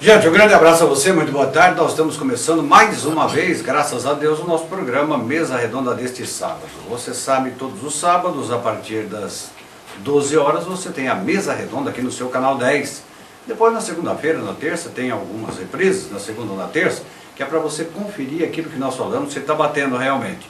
Gente, um grande abraço a você, muito boa tarde. Nós estamos começando mais uma vez, graças a Deus, o nosso programa Mesa Redonda deste sábado. Você sabe, todos os sábados, a partir das 12 horas, você tem a Mesa Redonda aqui no seu canal 10. Depois, na segunda-feira, na terça, tem algumas reprises, na segunda ou na terça, que é para você conferir aquilo que nós falamos, se está batendo realmente.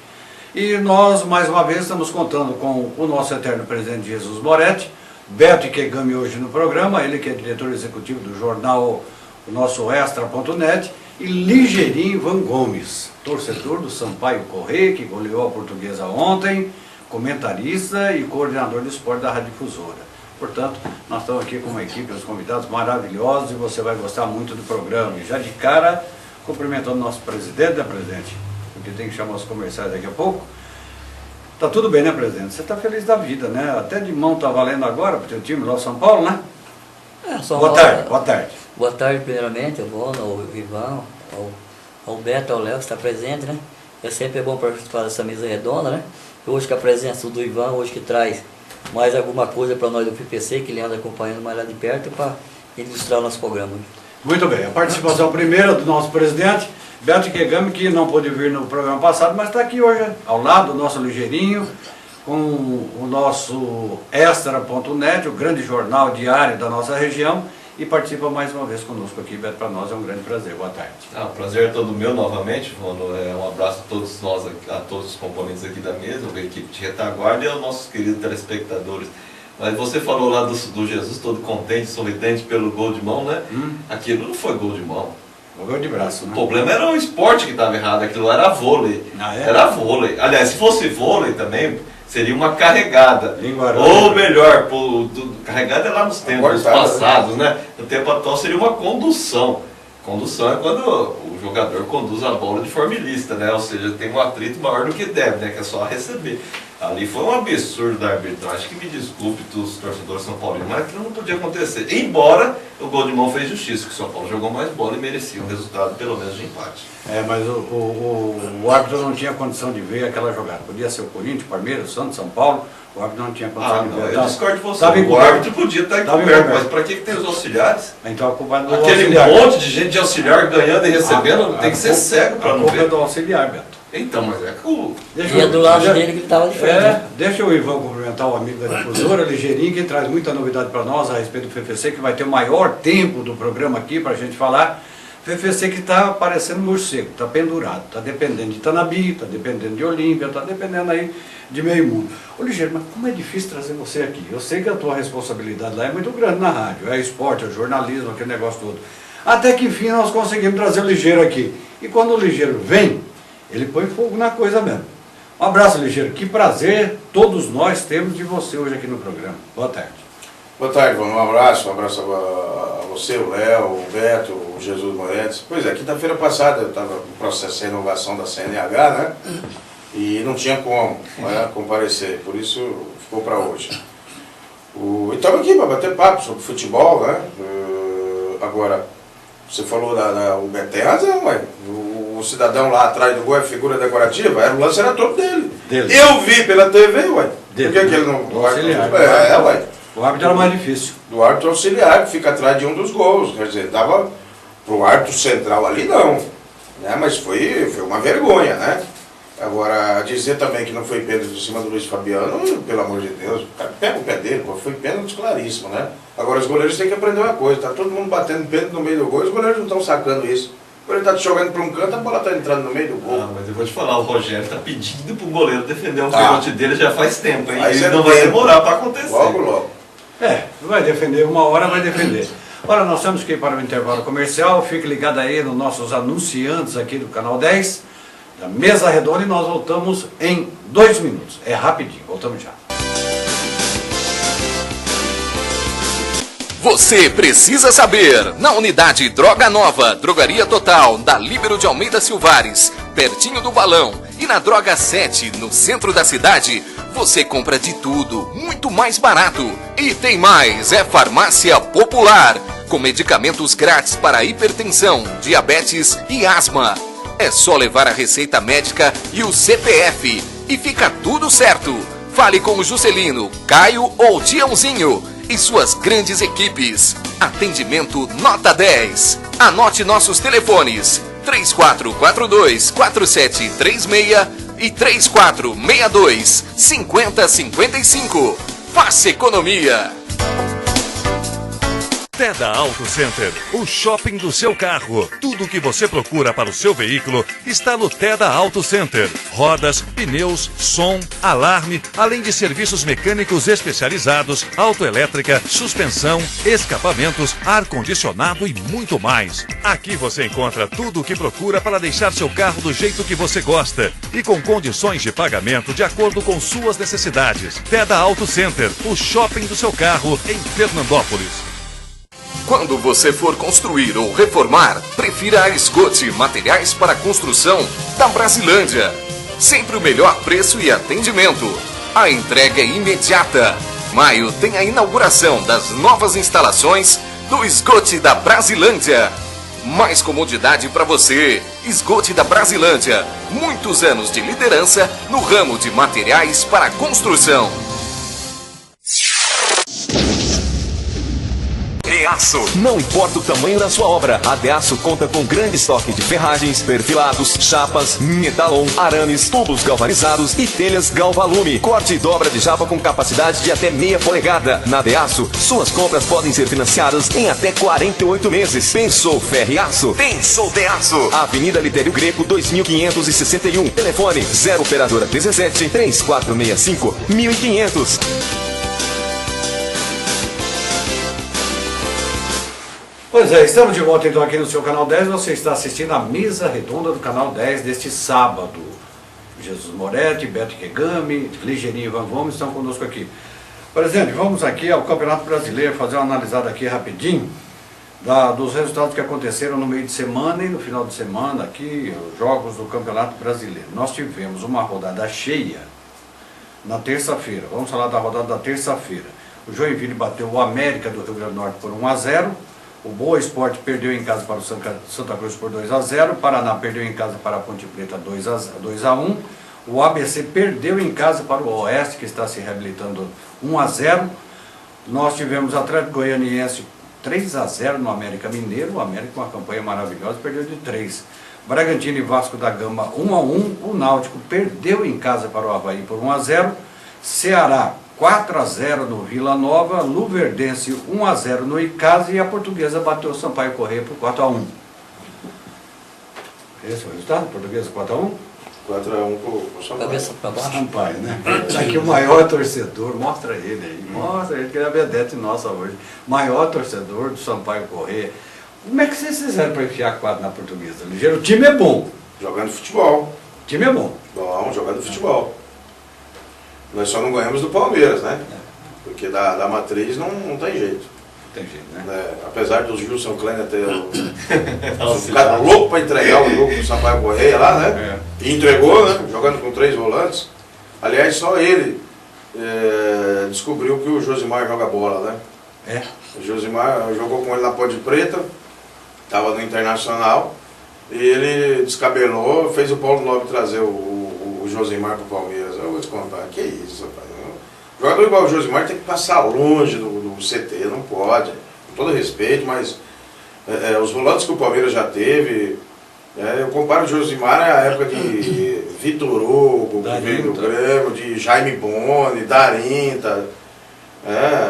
E nós, mais uma vez, estamos contando com o nosso eterno presidente Jesus Moretti, Beto Ikegami hoje no programa, ele que é diretor executivo do jornal, o nosso Extra.net, e Ligeirinho Van Gomes, torcedor do Sampaio Correia, que goleou a Portuguesa ontem, comentarista e coordenador de esporte da Rádio Difusora. Portanto, nós estamos aqui com uma equipe, os convidados maravilhosos, e você vai gostar muito do programa. E já de cara, cumprimentando o nosso presidente, né, presidente? Porque tem que chamar os comerciais daqui a pouco. Tá tudo bem, né, presidente? Você está feliz da vida, né? Até de mão tá valendo agora para o teu time lá, São Paulo, né? Boa tarde, boa tarde. Boa tarde, primeiramente, ao Vono, ao Ivan, ao Beto, ao Léo, que está presente, né? É sempre bom participar dessa mesa redonda, né? Hoje com a presença do Ivan, hoje que traz mais alguma coisa para nós do PPC, que ele anda acompanhando mais lá de perto, para ilustrar o nosso programa. Muito bem, a participação primeira do nosso presidente, Beto Ikegami, que não pôde vir no programa passado, mas está aqui hoje, ao lado do nosso Ligeirinho, com o nosso Extra.net, o grande jornal diário da nossa região, e participa mais uma vez conosco aqui, Beto, para nós é um grande prazer. Boa tarde. O prazer é todo meu novamente, Vono. Um abraço a todos nós, a todos os componentes aqui da mesa, a equipe de retaguarda e aos nossos queridos telespectadores. Mas você falou lá do Jesus todo contente, sorridente pelo gol de mão, né? Aquilo não foi gol de mão. O gol de braço, né? O problema era o esporte que estava errado, aquilo era vôlei. Ah, é? Era vôlei. Aliás, se fosse vôlei também, seria uma carregada. Linguarão. Ou melhor, carregada é lá nos tempos passados, né? No tempo atual seria uma condução. Condução é quando o jogador conduz a bola de forma ilícita, né? Ou seja, tem um atrito maior do que deve, né? Que é só receber. Ali foi um absurdo da arbitragem, que me desculpe os torcedores são paulinos, mas aquilo não podia acontecer. Embora o gol de mão fez justiça, que o São Paulo jogou mais bola e merecia um resultado pelo menos de empate. Mas o árbitro não tinha condição de ver aquela jogada. Podia ser o Corinthians, Palmeiras, Santos, São Paulo, o árbitro não tinha condição de ver. Eu discordo de você. O árbitro podia estar encoberto, mas para que tem os auxiliares? Então a culpa é do Aquele auxiliar. monte de gente de auxiliar ganhando e recebendo, tem que ser cego para não ver. A culpa é do auxiliar, Beto. Então, mas é que o... E é do lado dele que ele estava de frente. Deixa o Ivan cumprimentar o amigo da difusora, Ligeirinho, que traz muita novidade para nós a respeito do FFC, que vai ter o maior tempo do programa aqui para a gente falar. FFC que está parecendo morcego, está pendurado, está dependendo de Itanabi, está dependendo de Olímpia, está dependendo aí de meio mundo. Ô Ligeiro, mas como é difícil trazer você aqui? Eu sei que a tua responsabilidade lá é muito grande na rádio, é esporte, é jornalismo, aquele negócio todo. Até que enfim nós conseguimos trazer o Ligeiro aqui. E quando o Ligeiro vem, ele põe fogo na coisa mesmo. Um abraço, Ligeiro, que prazer todos nós temos de você hoje aqui no programa. Boa tarde. Boa tarde, um abraço a você, o Léo, o Beto, o Jesus Moretti. Pois é, quinta-feira passada eu estava no processo de renovação da CNH, né? E não tinha como comparecer, por isso ficou para hoje. E estamos aqui para bater papo sobre futebol, né? Agora, você falou o Beto tem razão, ué. O cidadão lá atrás do gol é figura decorativa, o lance era todo dele. Eu vi pela TV, ué. Por que ele não... Ué. O árbitro era mais difícil. Do árbitro auxiliar, que fica atrás de um dos gols. Quer dizer, dava pro árbitro central ali, não. Né? Mas foi uma vergonha, né? Agora, dizer também que não foi pênalti em cima do Luiz Fabiano, pelo amor de Deus, pega o pé dele, pô, foi pênalti claríssimo, né? Agora, os goleiros têm que aprender uma coisa, tá todo mundo batendo pênalti no meio do gol, os goleiros não estão sacando isso. Quando ele está jogando para um canto, a bola está entrando no meio do gol. Mas eu vou te falar, o Rogério está pedindo para o goleiro defender o pênalti dele já faz tempo, hein? Mas ele não vai demorar para acontecer. Logo. Vai defender, uma hora vai defender. Ora, nós temos que ir para o intervalo comercial, fique ligado aí nos nossos anunciantes aqui do Canal 10, da Mesa Redonda, e nós voltamos em 2 minutos. É rapidinho, voltamos já. Você precisa saber, na unidade Droga Nova, Drogaria Total, da Líbero de Almeida Silvares, pertinho do Balão, e na Droga 7, no centro da cidade, você compra de tudo, muito mais barato. E tem mais, é Farmácia Popular, com medicamentos grátis para hipertensão, diabetes e asma. É só levar a receita médica e o CPF, e fica tudo certo. Fale com o Juscelino, Caio ou Tiãozinho e suas grandes equipes. Atendimento nota 10. Anote nossos telefones 3442-4736 e 3462-5055. Faça economia. Teda Auto Center, o shopping do seu carro. Tudo o que você procura para o seu veículo está no Teda Auto Center. Rodas, pneus, som, alarme, além de serviços mecânicos especializados, autoelétrica, suspensão, escapamentos, ar-condicionado e muito mais. Aqui você encontra tudo o que procura para deixar seu carro do jeito que você gosta e com condições de pagamento de acordo com suas necessidades. Teda Auto Center, o shopping do seu carro em Fernandópolis. Quando você for construir ou reformar, prefira a Esgote Materiais para Construção da Brasilândia. Sempre o melhor preço e atendimento. A entrega é imediata. Maio tem a inauguração das novas instalações do Esgote da Brasilândia. Mais comodidade para você. Esgote da Brasilândia. Muitos anos de liderança no ramo de materiais para construção. Deaço. Não importa o tamanho da sua obra, a Deaço conta com grande estoque de ferragens, perfilados, chapas, metalon, arames, tubos galvanizados e telhas Galvalume. Corte e dobra de chapa com capacidade de até meia polegada. Na Deaço, suas compras podem ser financiadas em até 48 meses. Pensou Ferreaço? Pensou Deaço. Avenida Litério Greco, 2561. Telefone 0 operadora 17 3465 1500. Pois é, estamos de volta então aqui no seu Canal 10. Você está assistindo a mesa redonda do Canal 10 deste sábado. Jesus Moretti, Beto Kegami, Ligeirinho e Ivan Gomes estão conosco aqui. Presidente, vamos aqui ao Campeonato Brasileiro, fazer uma analisada aqui rapidinho dos resultados que aconteceram no meio de semana e no final de semana aqui, os jogos do Campeonato Brasileiro. Nós tivemos uma rodada cheia na terça-feira. Vamos falar da rodada da terça-feira. O Joinville bateu o América do Rio Grande do Norte por 1-0. O Boa Esporte perdeu em casa para o Santa Cruz por 2-0. O Paraná perdeu em casa para a Ponte Preta 2-1. O ABC perdeu em casa para o Oeste, que está se reabilitando 1-0. Nós tivemos Atlético Goianiense 3-0 no América Mineiro. O América com uma campanha maravilhosa, perdeu de 3. Bragantino e Vasco da Gama 1-1. O Náutico perdeu em casa para o Avaí por 1-0. Ceará 4-0 no Vila Nova, Luverdense 1-0 no Icasa e a Portuguesa bateu o Sampaio Corrêa por 4-1. Esse é o resultado? Portuguesa 4-1? 4-1 pro Sampaio. Cabeça para baixo. Sampaio, né? Tá aqui o maior torcedor, mostra ele aí, mostra ele que ele é a vedete nossa hoje. Maior torcedor do Sampaio Corrêa. Como é que vocês fizeram para enfiar 4 na Portuguesa? Ligeiro, o time é bom. Jogando futebol. O time é bom. Bom, jogando futebol. Nós só não ganhamos do Palmeiras, né? Porque da matriz não tem jeito. Não tem jeito, né? Apesar do Gilson Kleiner ter ficado louco para entregar o jogo pro Sampaio Corrêa lá, né? E entregou, né? Jogando com 3 volantes. Aliás, só ele descobriu que o Josimar joga bola, né? O Josimar jogou com ele na Ponte Preta, estava no Internacional, e ele descabelou, fez o Paulo Nobre trazer o Josimar pro Palmeiras. Eu vou te contar, que isso, rapaz. O jogador igual o Josimar tem que passar longe do CT, não pode. Com todo respeito, mas os volantes que o Palmeiras já teve, eu comparo o Josimar à época de Vitor Hugo, que veio do Grêmio, de Jaime Boni, Darinta,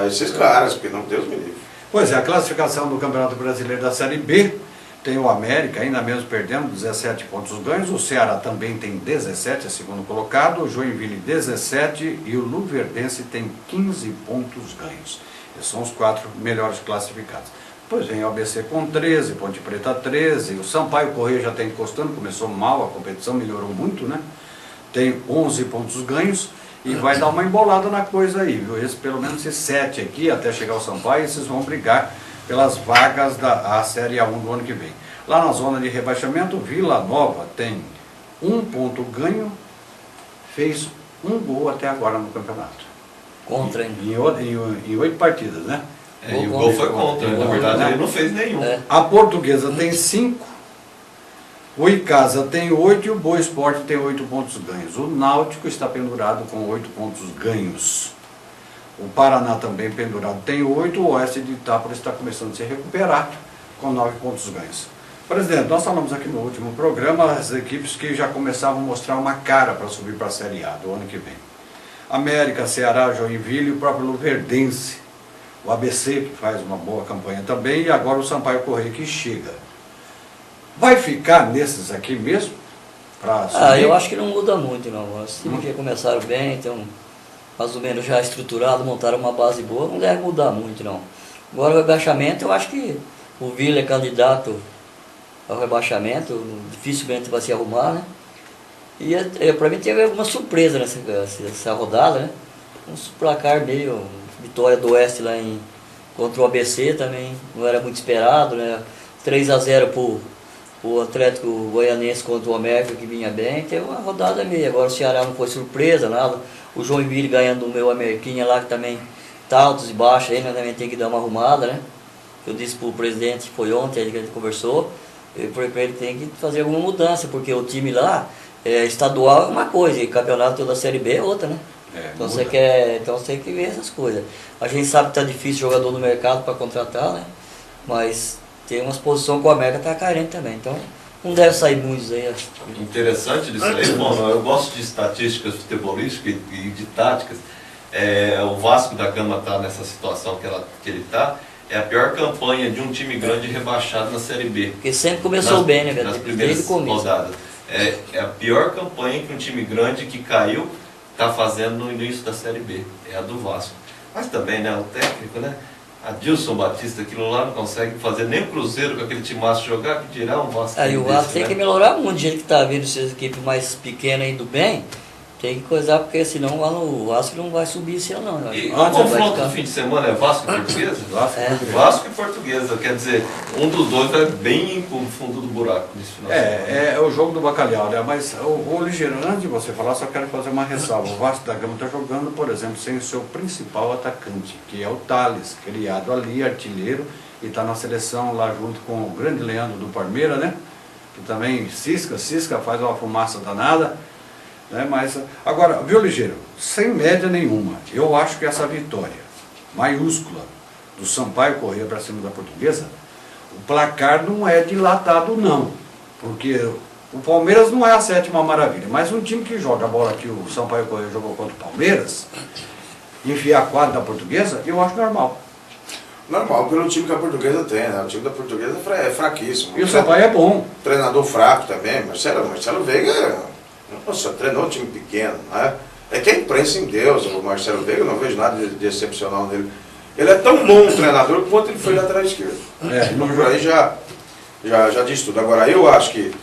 esses caras, porque não, Deus me livre. Pois é, a classificação do Campeonato Brasileiro da Série B tem o América, ainda mesmo perdendo, 17 pontos ganhos. O Ceará também tem 17, é segundo colocado. O Joinville 17 e o Luverdense tem 15 pontos ganhos. Esses são os 4 melhores classificados. Depois vem o ABC com 13, Ponte Preta 13. O Sampaio Corrêa já está encostando, começou mal a competição, melhorou muito, né? Tem 11 pontos ganhos e vai dar uma embolada na coisa aí, viu? Pelo menos esses 7 aqui, até chegar ao Sampaio, esses vão brigar pelas vagas da Série A1 do ano que vem. Lá na zona de rebaixamento, Vila Nova tem 1 ponto ganho, fez 1 gol até agora no campeonato. Contra, hein? Em 8 partidas, né? E o gol foi contra, na verdade ele não fez nenhum. A Portuguesa tem 5, o Icasa tem 8 e o Boa Esporte tem 8 pontos ganhos. O Náutico está pendurado com 8 pontos ganhos. O Paraná também pendurado tem 8, o Oeste de Itápolis está começando a se recuperar com 9 pontos ganhos. Presidente, nós falamos aqui no último programa as equipes que já começavam a mostrar uma cara para subir para a Série A do ano que vem. América, Ceará, Joinville e o próprio Luverdense. O ABC, que faz uma boa campanha também, e agora o Sampaio Corrêa, que chega. Vai ficar nesses aqui mesmo? Eu acho que não muda muito, não. Os times que começaram bem, então, mais ou menos já estruturado, montaram uma base boa, não deve mudar muito, não. Agora o rebaixamento, eu acho que o Vila é candidato ao rebaixamento, dificilmente vai se arrumar, né? E para mim teve alguma surpresa nessa rodada, né? Um placar meio, vitória do Oeste lá contra o ABC também, não era muito esperado, né? 3-0 o Atlético Goianense contra o América, que vinha bem, teve uma rodada meio. Agora o Ceará não foi surpresa, nada. O Joinville ganhando o meu Ameriquinha lá, que também tá altos e baixos, aí nós também tem que dar uma arrumada, né? Eu disse pro presidente, foi ontem que a gente conversou, ele tem que fazer alguma mudança, porque o time lá, estadual é uma coisa, e campeonato da Série B é outra, né? Então você tem que ver essas coisas. A gente sabe que tá difícil jogador no mercado para contratar, né? Mas tem umas posições que o América está carente também, então não deve sair muitos aí. Interessante disso aí, bom, eu gosto de estatísticas futebolísticas e de táticas. O Vasco da Gama está nessa situação que ele está, é a pior campanha de um time grande rebaixado na Série B. Porque sempre começou bem, né? Nas primeiras rodadas. É a pior campanha que um time grande que caiu está fazendo no início da Série B, é a do Vasco. Mas também, né, o técnico, né? Adilson Batista, aquilo lá não consegue fazer nem o Cruzeiro com aquele timaço jogar, que dirá um Vasco. Aí o Vasco tem que melhorar muito, gente que está vendo essas equipes mais pequenas indo bem, tem que coisar, porque senão lá no Vasco não vai subir esse ano, não. E o confronto do fim de semana é Vasco e Portuguesa? Vasco e Portuguesa, quer dizer, um dos dois vai bem no fundo do buraco nesse final de semana. É o jogo do bacalhau, né? Mas o Ligeiro, antes de você falar, só quero fazer uma ressalva. O Vasco da Gama está jogando, por exemplo, sem o seu principal atacante, que é o Thales, criado ali, artilheiro, e está na seleção lá junto com o grande Leandro do Palmeiras, né? Que também cisca, faz uma fumaça danada. Né? Mas, agora, viu, Ligeiro, sem média nenhuma, eu acho que essa vitória maiúscula do Sampaio Corrêa para cima da Portuguesa, o placar não é dilatado não, porque o Palmeiras não é a sétima maravilha, mas um time que joga a bola que o Sampaio Corrêa jogou contra o Palmeiras, enfiar a quadra da Portuguesa, eu acho normal. Normal, pelo time que a Portuguesa tem, né? O time da Portuguesa é fraquíssimo. E o Sampaio é bom. Treinador fraco também, Marcelo Veiga, nossa, treinou um time pequeno, né? É que a imprensa em Deus, o Marcelo Veiga, eu não vejo nada de excepcional nele. Ele é tão bom treinador quanto ele foi lateral esquerdo. Então por aí já diz tudo. Agora, eu acho que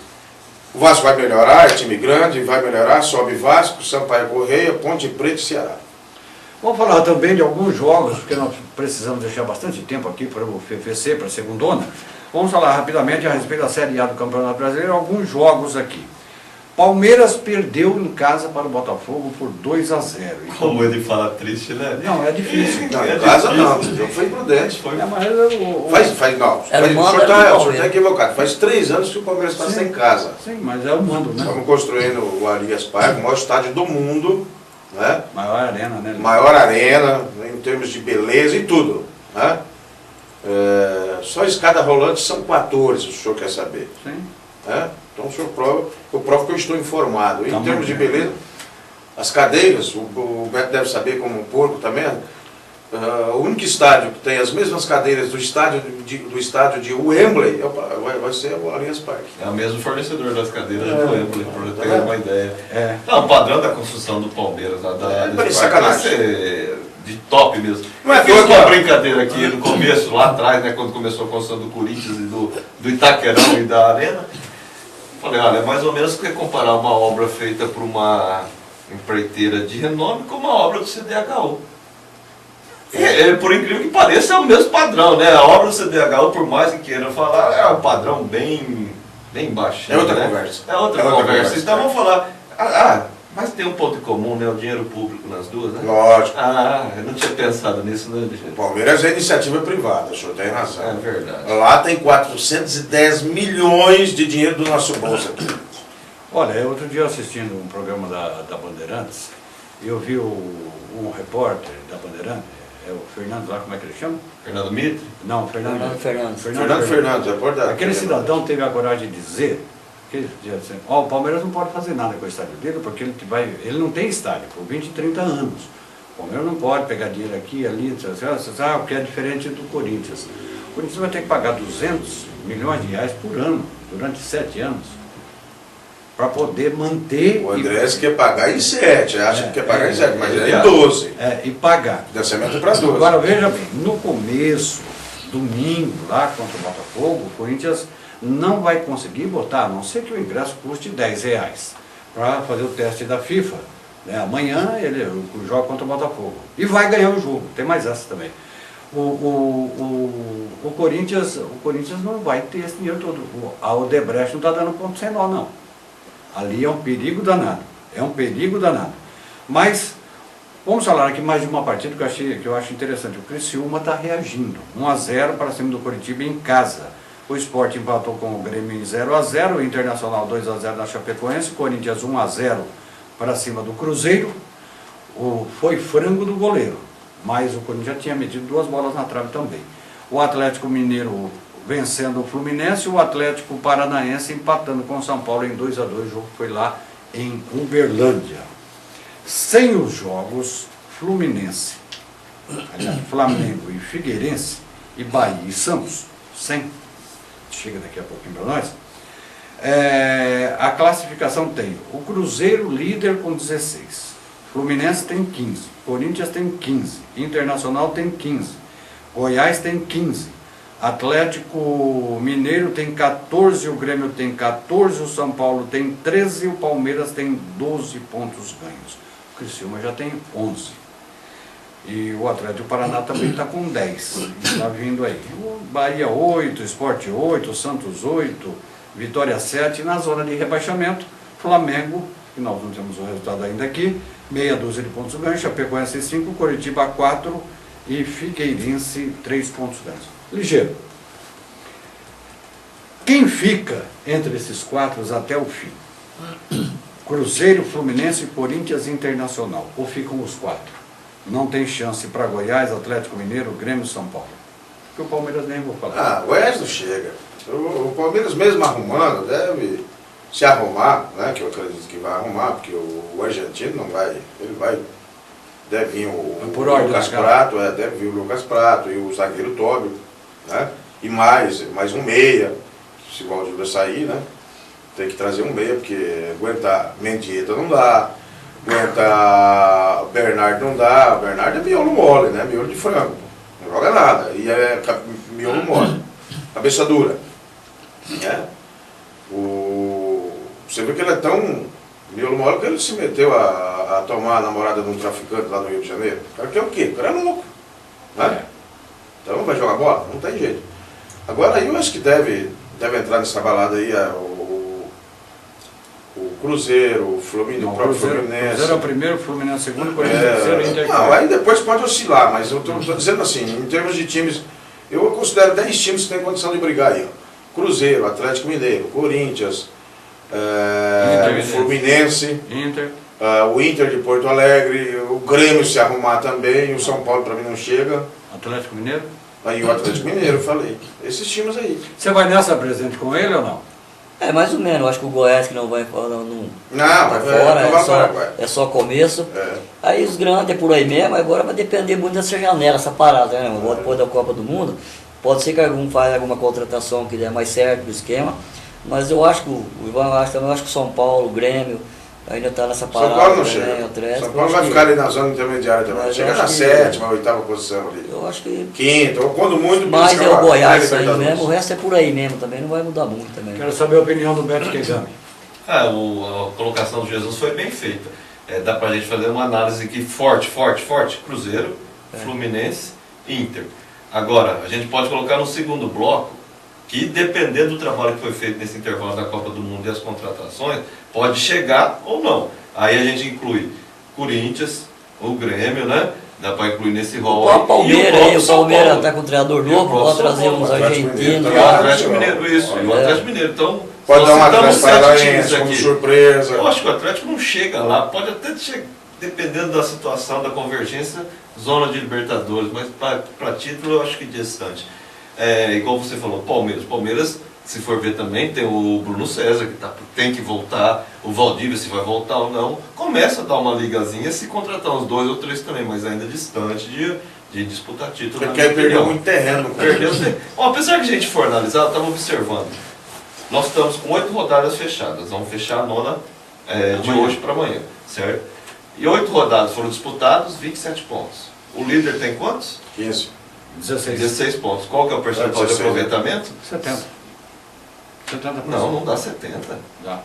o Vasco vai melhorar, é time grande, vai melhorar, sobe Vasco, Sampaio Corrêa, Ponte Preta e Ceará. Vamos falar também de alguns jogos, porque nós precisamos deixar bastante tempo aqui para o FFC, para a segundona. Vamos falar rapidamente a respeito da Série A do Campeonato Brasileiro, alguns jogos aqui. Palmeiras perdeu em casa para o Botafogo por 2-0. Como ele fala triste, né? Não, é difícil. Não, em casa não, o jogo foi imprudente. O senhor está equivocado. Faz 3 anos que o Palmeiras está sem casa. Sim, mas é o mando, né? Estamos construindo o Allianz Parque, o maior estádio do mundo. Né? Maior arena, né? Maior arena, em termos de beleza e tudo. Né? Só escada rolante são 14, se o senhor quer saber. Sim. Né? Então o senhor eu provo que eu estou informado. Em termos de beleza, as cadeiras, o Beto deve saber como um porco também, o único estádio que tem as mesmas cadeiras do estádio de Wembley vai ser o Allianz Parque. É o mesmo fornecedor das cadeiras do Wembley, para ter uma ideia. Não, o padrão da construção do Palmeiras, da sacanagem. Vai ser de top mesmo. Não é eu fiz uma brincadeira aqui no começo, lá atrás, né, quando começou a construção do Corinthians e do Itaquerão e da Arena. Falei, olha, é mais ou menos que comparar uma obra feita por uma empreiteira de renome com uma obra do CDHU. Por incrível que pareça, é o mesmo padrão, né? A obra do CDHU, por mais que queiram falar, é um padrão bem baixinho. É outra né? conversa. É outra conversa. Então vamos falar. Mas tem um ponto em comum, né? O dinheiro público nas duas, né? Lógico. Eu não tinha pensado nisso, né, gente? O Palmeiras é iniciativa privada, o senhor tem razão. É verdade. Lá tem 410 milhões de dinheiro do nosso bolso aqui. Olha, outro dia assistindo um programa da Bandeirantes, eu vi um repórter da Bandeirantes, É o Fernando lá, como é que ele chama? Fernando Mitre? Não, Fernando Fernandes. Fernando Fernandes, é por Aquele cidadão teve a coragem de dizer que assim, o Palmeiras não pode fazer nada com o estádio dele, porque ele não tem estádio por 20, 30 anos. O Palmeiras não pode pegar dinheiro aqui, ali, o que é diferente do Corinthians. O Corinthians vai ter que pagar 200 milhões de reais por ano, durante 7 anos, para poder manter... O Andrés quer pagar em 7, acha que quer pagar em 7, mas é em 12. E pagar. Financiamento para 12. Agora, veja bem, no começo, domingo, lá contra o Botafogo, o Corinthians não vai conseguir botar, a não ser que o ingresso custe R$10 para fazer o teste da FIFA. Né? Amanhã ele joga contra o Botafogo. E vai ganhar o jogo, tem mais essa também. O Corinthians não vai ter esse dinheiro todo. A Odebrecht não está dando ponto sem nó, não. Ali é um perigo danado. É um perigo danado. Mas, vamos falar aqui mais de uma partida que eu acho interessante. O Criciúma está reagindo. 1-0 para cima do Coritiba em casa. O Sport empatou com o Grêmio em 0-0. O Internacional 2-0 na Chapecoense. O Corinthians 1-0 para cima do Cruzeiro. Foi frango do goleiro. Mas o Corinthians já tinha metido 2 bolas na trave também. O Atlético Mineiro vencendo o Fluminense, o Atlético Paranaense empatando com o São Paulo em 2-2, o jogo foi lá em Uberlândia. Sem os jogos, Fluminense, aliás, Flamengo e Figueirense, e Bahia e Santos, sem, chega daqui a pouquinho para nós, a classificação tem o Cruzeiro líder com 16, Fluminense tem 15, Corinthians tem 15, Internacional tem 15, Goiás tem 15, Atlético Mineiro tem 14, o Grêmio tem 14, o São Paulo tem 13, o Palmeiras tem 12 pontos ganhos. O Criciúma já tem 11. E o Atlético Paraná também está com 10. Está vindo aí. O Bahia 8, Sport 8, Santos 8, Vitória 7. Na zona de rebaixamento, Flamengo, que nós não temos o resultado ainda aqui, meia dúzia de pontos ganhos, Chapecoense 5, Coritiba 4 e Figueirense 3 pontos ganhos. Ligeiro. Quem fica entre esses 4 até o fim? Cruzeiro, Fluminense, Corinthians e Internacional. Ou ficam os 4? Não tem chance para Goiás, Atlético Mineiro, Grêmio e São Paulo. Porque o Palmeiras nem vou falar. O Goiás não chega. O Palmeiras mesmo arrumando, deve se arrumar, né? Que eu acredito que vai arrumar, porque o argentino não vai, ele vai... Deve vir o Lucas Prato, deve vir o Lucas Prato e o zagueiro Tóbio, né? E mais um meia, se o Valdívia sair, né? Tem que trazer um meia, porque aguentar Mendieta não dá, aguentar Bernardo não dá. Bernardo é miolo mole, né? Miolo de frango, não joga nada, e é miolo mole, cabeça dura, né? Você vê que ele é tão miolo mole que ele se meteu a tomar a namorada de um traficante lá no Rio de Janeiro. O cara quer o quê? O cara é louco, né? Então vai jogar bola? Não tem jeito. Agora eu acho que deve entrar nessa balada aí o Cruzeiro, o Fluminense, o próprio Fluminense. Cruzeiro é o primeiro, Fluminense é o segundo, Corinthians é o terceiro, Inter. Não, aí depois pode oscilar, mas eu estou dizendo assim, em termos de times, eu considero 10 times que têm condição de brigar aí. Ó. Cruzeiro, Atlético Mineiro, Corinthians, o Fluminense, o Inter de Porto Alegre, o Grêmio se arrumar também, o São Paulo para mim não chega. Atlético Mineiro? Aí o Atlético Mineiro, eu falei. Esses times aí. Você vai nessa presente com ele ou não? Mais ou menos. Eu acho que o Goiás que não vai fora, não fora, é só começo. Aí os grandes é por aí mesmo, agora vai depender muito dessa janela, essa parada, né? Depois da Copa do Mundo, pode ser que algum faz alguma contratação que der mais certo do esquema, mas eu acho que o Ivan acho que o São Paulo, o Grêmio, ainda está nessa parada. São Paulo não chega. São Paulo vai ficar ali na zona intermediária também. Chega na 7ª, 8ª posição ali. Eu acho que... 5ª, ou quando muito... Mas é o Goiás aí mesmo, o resto é por aí mesmo também, não vai mudar muito também. Quero saber a opinião do Beto Kegami. A colocação do Jesus foi bem feita. Dá pra gente fazer uma análise aqui forte. Cruzeiro, Fluminense, Inter. Agora, a gente pode colocar no segundo bloco, que dependendo do trabalho que foi feito nesse intervalo da Copa do Mundo e as contratações, pode chegar ou não. Aí a gente inclui Corinthians, o Grêmio, né? Dá para incluir nesse rol. O Palmeiras está com um treinador novo, pode trazer uns argentinos. O Atlético Mineiro, isso. E o Atlético Mineiro. Então, pode dar uma Atlético Paranaense como surpresa. Eu acho que o Atlético não chega lá, pode até dependendo da situação, da convergência, zona de Libertadores, mas para título eu acho que distante. Igual você falou, Palmeiras, se for ver também, tem o Bruno César, que tem que voltar, o Valdívia, se vai voltar ou não, começa a dar uma ligazinha, se contratar uns 2 ou 3 também, mas ainda distante de disputar título. Porque perdeu muito terreno. Apesar que a gente for analisar, eu estava observando, nós estamos com 8 rodadas fechadas, vamos fechar a 9ª de hoje para amanhã, certo? E 8 rodadas foram disputadas, 27 pontos. O líder tem quantos? 15. 16 pontos. Qual que é o percentual de aproveitamento? 70%. Não dá 70. Dá.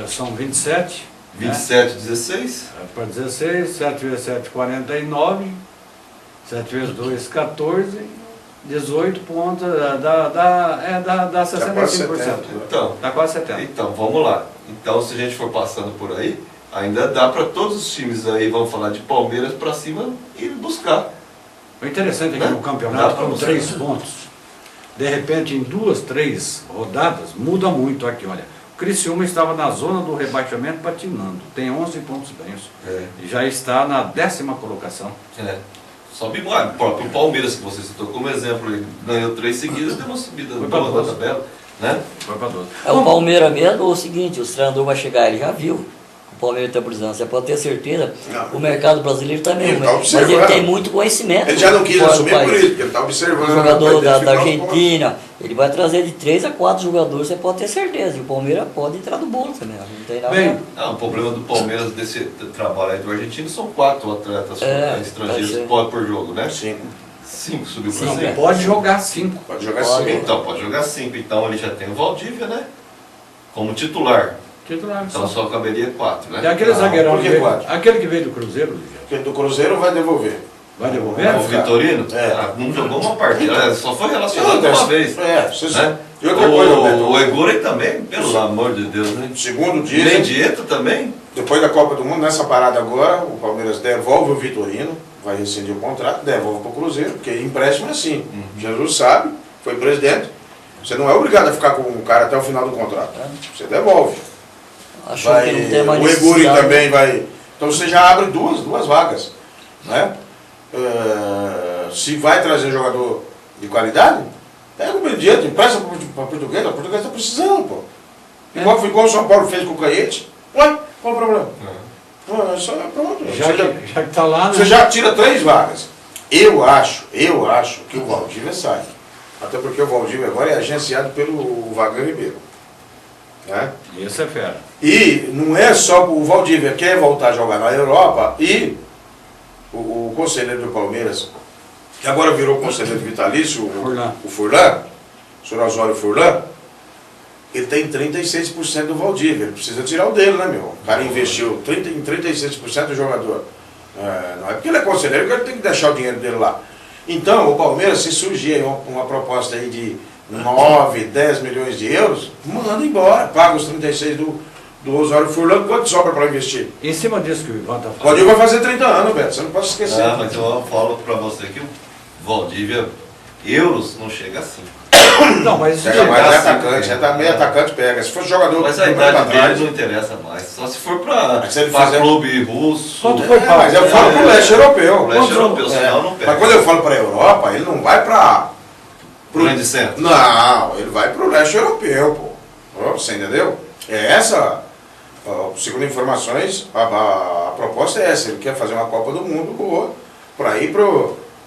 São 27. 27, 16? Para 16, 7 vezes 7, 49. 7 vezes 2, 14. 18 pontos, dá 65%. Então, dá quase 70%. Então, vamos lá. Então, se a gente for passando por aí, ainda dá para todos os times aí, vamos falar de Palmeiras para cima, ir buscar. O interessante é que no campeonato, com 3 pontos, de repente, em 2, 3 rodadas, muda muito aqui. Olha, o Criciúma estava na zona do rebaixamento patinando, tem 11 pontos ganhos. E já está na 10ª colocação. Sobe mais. O próprio Palmeiras, que você citou como exemplo, ele ganhou 3 seguidas, deu uma subida boa na tabela. Né? Foi para 12. O Palmeiras mesmo, é o seguinte, o treinador vai chegar, ele já viu. O Palmeiras está precisando, você pode ter certeza. O mercado brasileiro também, mas ele tem muito conhecimento. Ele já não quis assumir por isso, porque ele está observando. O jogador da Argentina, ele vai trazer de 3 a 4 jogadores, você pode ter certeza. E o Palmeiras pode entrar no bolo também. Não tem nada. O problema do Palmeiras desse trabalho aí do argentino são 4 atletas estrangeiros por jogo, né? 5 subiu para 5. Pode jogar 5. Pode jogar 5. Então, pode jogar 5. Então ele já tem o Valdívia, né? Como titular. Então só caberia 4, né? E aquele zagueirão que veio, aquele que veio do Cruzeiro? Aquele do Cruzeiro vai devolver. Vai devolver? O Vitorino? Não jogou uma partida, só foi relacionado uma vez. Né? E outra coisa, o Eguri também, pelo amor de Deus, né? Segundo dia. Mendieta também. Depois da Copa do Mundo, nessa parada agora, o Palmeiras devolve o Vitorino, vai rescindir o contrato, devolve para o Cruzeiro, porque empréstimo é assim. Jesus sabe, foi presidente. Você não é obrigado a ficar com o cara até o final do contrato. Você devolve. Vai, que não tem mais o Eguri também vai. Então você já abre duas vagas. Né? Se vai trazer jogador de qualidade, pega o Mendieta, empresta para a Portuguesa está precisando, pô. Igual o São Paulo fez com o Caete. Ué, qual o problema? Só pronto. Já que está lá, né? Você já tira 3 vagas. Eu acho que o Valdívia sai. Até porque o Valdívia agora é agenciado pelo Wagner Ribeiro. Né? Isso é fera. E não é só o Valdívia quer voltar a jogar na Europa e o conselheiro do Palmeiras, que agora virou conselheiro vitalício, o Furlan, o senhor Osório Furlan, ele tem 36% do Valdívia. Ele precisa tirar o dele, né, meu? O cara investiu em 36% do jogador. Não é porque ele é conselheiro que ele tem que deixar o dinheiro dele lá. Então, o Palmeiras, se surgir uma proposta aí de 9, 10 milhões de euros, manda embora, paga os 36 do Osório Furlan, quanto sobra para investir? Em cima disso que o Ivan está falando. O Valdívia vai fazer 30 anos, Beto, você não pode esquecer. Mas eu falo para você que o Valdívia, euros, não chega assim. Não, mas pega mais atacante, meio atacante pega. Se fosse jogador... Mas a idade dele não interessa mais, só se for para clube russo. Quanto foi pago? Mas eu falo pro leste europeu. Leste europeu, senão não pega. Mas quando eu falo para a Europa, ele não vai para... Pro grande centro? Não, ele vai para o leste europeu, pô. Você entendeu? Segundo informações, a proposta é essa. Ele quer fazer uma Copa do Mundo boa para ir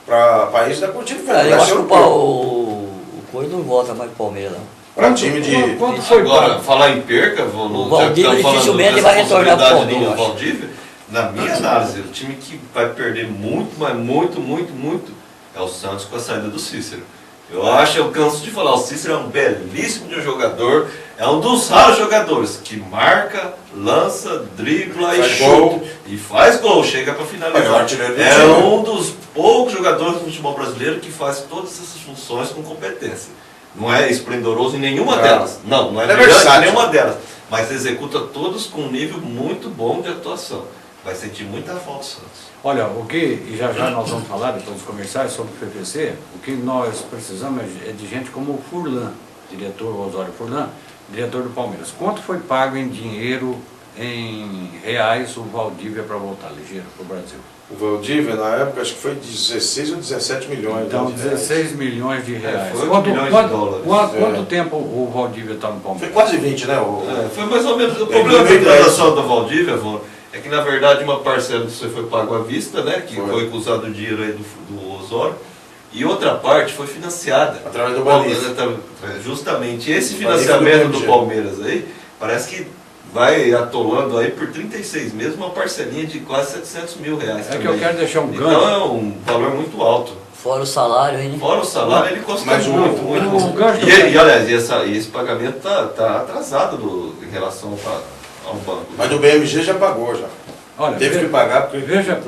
para país da cortina eu acho que o Coelho não volta mais pro Palmeiras, não. Para time de... Quanto foi agora, falar em perca, o Valdívia dificilmente vai retornar pro Palmeiras. Valdívia, na minha análise, o time que vai perder muito, mas muito, é o Santos com a saída do Cícero. Eu canso de falar, o Cícero é um belíssimo jogador, é um dos raros jogadores que marca, lança, dribla e chuta. E faz gol, chega para finalizar. É um dos poucos jogadores do futebol brasileiro que faz todas essas funções com competência. Não é esplendoroso em nenhuma delas. Não é brilhante em nenhuma delas. Mas executa todos com um nível muito bom de atuação. Vai sentir muita falta do Santos. Olha, e já nós vamos falar depois dos comerciais sobre o PPC, o que nós precisamos é de gente como o Furlan, diretor Osório Furlan, diretor do Palmeiras. Quanto foi pago em dinheiro em reais o Valdívia para voltar ligeiro para o Brasil? O Valdívia, na época, acho que foi 16 ou 17 milhões Então, de reais. 16 milhões de reais. Foi 8 milhões de dólares. Quanto tempo o Valdívia está no Foi Palmeiras? quase 20, né? Foi mais ou menos. O problema da transação do Valdívia, Vô, é que na verdade uma parcela disso foi pago à vista, né? Que foi usado o dinheiro aí do Osório. E outra parte foi financiada. Através do Banif. Justamente esse financiamento do Palmeiras aí, parece que vai atolando aí por 36 meses uma parcelinha de quase 700 mil reais. É que eu quero deixar um ganho. Então é um valor muito alto. Fora o salário aí, né? Fora o salário, ele custa Mas muito. E aliás, esse pagamento tá atrasado em relação ao banco. Mas o BMG já pagou, já. Olha, Teve que pagar porque veja.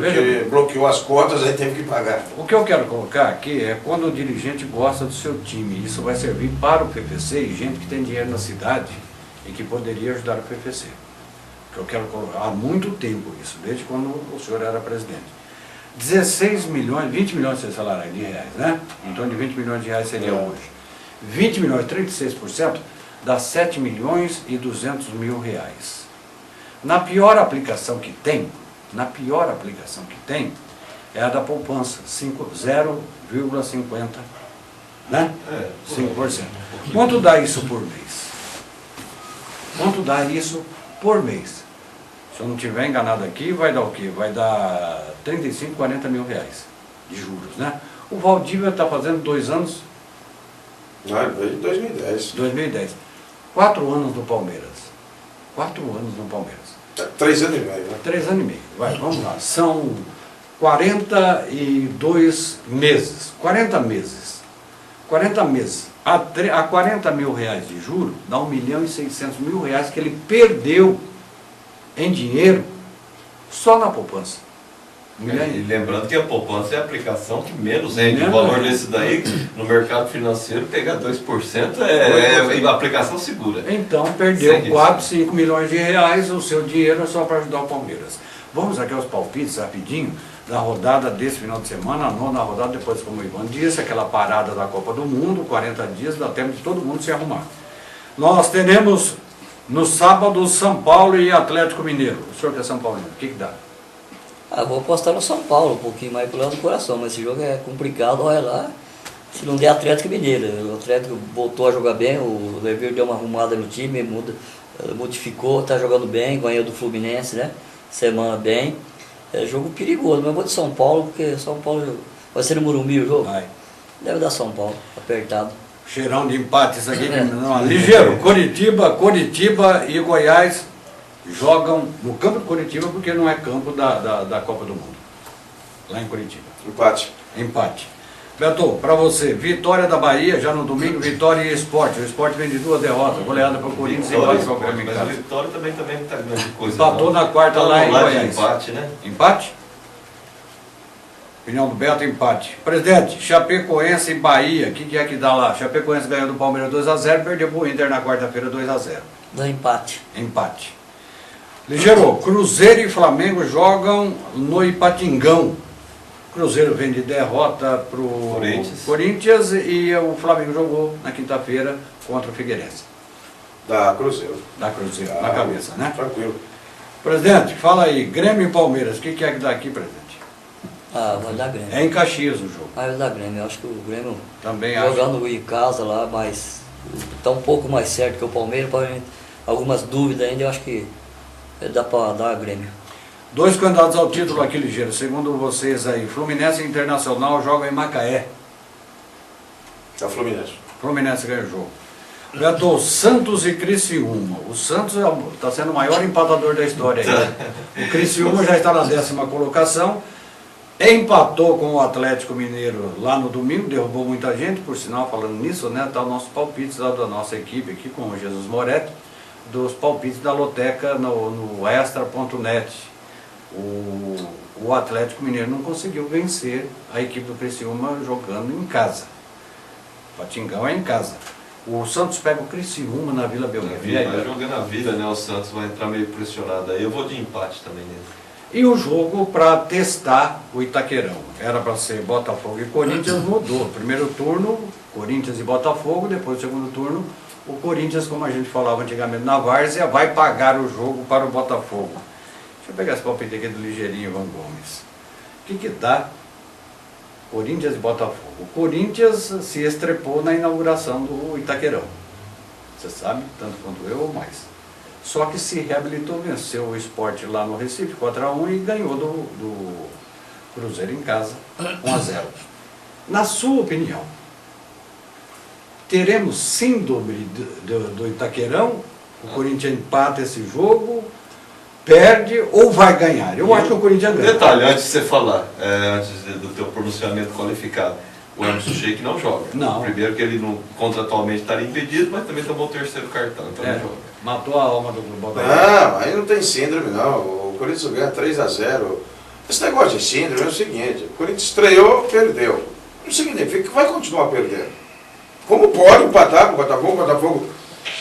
bloqueou as contas, aí teve que pagar. O que eu quero colocar aqui é quando o dirigente gosta do seu time. Isso vai servir para o PPC e gente que tem dinheiro na cidade e que poderia ajudar o PPC. Que eu quero colocar há muito tempo isso, desde quando o senhor era presidente. 16 milhões, 20 milhões de salário de reais, né? Em torno de 20 milhões de reais seria hoje. 20 milhões, 36%, dá 7 milhões e 200 mil reais. Na pior aplicação que tem, é a da poupança, 0,50%, né? 5%. Quanto dá isso por mês? Quanto dá isso por mês? Se eu não estiver enganado aqui, vai dar o quê? Vai dar 35, 40 mil reais de juros, né? O Valdívia está fazendo 2 anos? Não, veio em 2010. 2010. 4 anos no Palmeiras. 4 anos no Palmeiras. 3 anos e meio, né? 3 anos e meio. Vai, vamos lá. São 42 meses. 40 meses. 40 meses. A 40 mil reais de juros, dá 1.600.000 reais que ele perdeu em dinheiro só na poupança. E lembrando que a poupança é a aplicação que menos rende. O valor desse daí, no mercado financeiro, pegar 2% é aplicação segura. Então, perdeu 4, 5 milhões de reais, o seu dinheiro é só para ajudar o Palmeiras. Vamos aqui aos palpites rapidinho da rodada desse final de semana, a 9ª rodada, depois, como o Ivan disse, aquela parada da Copa do Mundo, 40 dias, dá tempo de todo mundo se arrumar. Nós teremos no sábado São Paulo e Atlético Mineiro. O senhor que é São Paulino, o que dá? Vou apostar no São Paulo, um pouquinho mais pro lado do coração, mas esse jogo é complicado, olha lá. Se não der Atlético Mineiro, o Atlético voltou a jogar bem, o Lever deu uma arrumada no time, modificou, está jogando bem, ganhou do Fluminense, né? Semana bem. É jogo perigoso, mas eu vou de São Paulo, porque São Paulo vai ser no Morumbi o jogo. Vai. Deve dar São Paulo, apertado. Cheirão de empate isso aqui, não, ligeiro. Curitiba e Goiás jogam no campo de Curitiba, porque não é campo da Copa do Mundo. Lá em Curitiba. Empate. Beto, para você, vitória da Bahia, já no domingo, Vitória e Sport. O Sport vem de 2 derrotas, goleada para o Corinthians e empate para o Grêmio em casa. Mas a Vitória também não está grande coisa. Empatou na quarta lá em Goiás. Empate, né? Empate? Opinião do Beto, empate. Presidente, Chapecoense e Bahia, o que é que dá lá? Chapecoense ganhou do Palmeiras 2-0, perdeu para o Inter na quarta-feira 2-0. Dá empate. Empate. Ligeiro, Cruzeiro e Flamengo jogam no Ipatingão. Cruzeiro vem de derrota para o Corinthians e o Flamengo jogou na quinta-feira contra o Figueirense. Da Cruzeiro. Da Cruzeiro, na cabeça, né? Tranquilo. Presidente, fala aí, Grêmio e Palmeiras, o que é que dá aqui, presidente? Vai dar Grêmio. É em Caxias o jogo. Vai dar Grêmio, eu acho que o Grêmio também jogando em casa lá, mas está um pouco mais certo que o Palmeiras, algumas dúvidas ainda, eu acho que dá para dar Grêmio. 2 candidatos ao título aqui, ligeiro, segundo vocês aí, Fluminense e Internacional jogam em Macaé. É o Fluminense. Fluminense ganha o jogo. Beto, Santos e Criciúma. O Santos está sendo o maior empatador da história aí. O Criciúma já está na 10ª colocação. Empatou com o Atlético Mineiro lá no domingo, derrubou muita gente, por sinal, falando nisso, né? Tá os nossos palpites lá da nossa equipe aqui com o Jesus Moretti, dos palpites da Loteca no extra.net. O Atlético Mineiro não conseguiu vencer a equipe do Criciúma jogando em casa. Patingão é em casa. O Santos pega o Criciúma na Vila Belmiro. Vai jogando a vida, né? O Santos vai entrar meio pressionado aí. Eu vou de empate também nele. E o jogo para testar o Itaquerão. Era para ser Botafogo e Corinthians, mudou. Primeiro turno, Corinthians e Botafogo, depois o segundo turno, o Corinthians, como a gente falava antigamente na várzea, vai pagar o jogo para o Botafogo. Deixa eu pegar esse palpite aqui do ligeirinho Ivan Gomes. O que dá Corinthians e Botafogo? O Corinthians se estrepou na inauguração do Itaquerão. Você sabe, tanto quanto eu ou mais. Só que se reabilitou, venceu o Sport lá no Recife, 4-1, e ganhou do Cruzeiro em casa, 1-0. Na sua opinião, teremos síndrome do Itaquerão? O Corinthians empata esse jogo, perde ou vai ganhar? Eu acho que o Corinthians ganha. Detalhe, antes de você falar, antes do teu pronunciamento qualificado, o Emerson Sheik não joga. Não. Primeiro que ele não, contratualmente estaria impedido, mas também tomou o terceiro cartão, então não joga. Matou a alma do Botafogo. Não, aí não tem síndrome não. O Corinthians ganha 3-0. Esse negócio de síndrome é o seguinte: o Corinthians estreou, perdeu. Não significa que vai continuar perdendo. Como pode empatar com o Botafogo? O Botafogo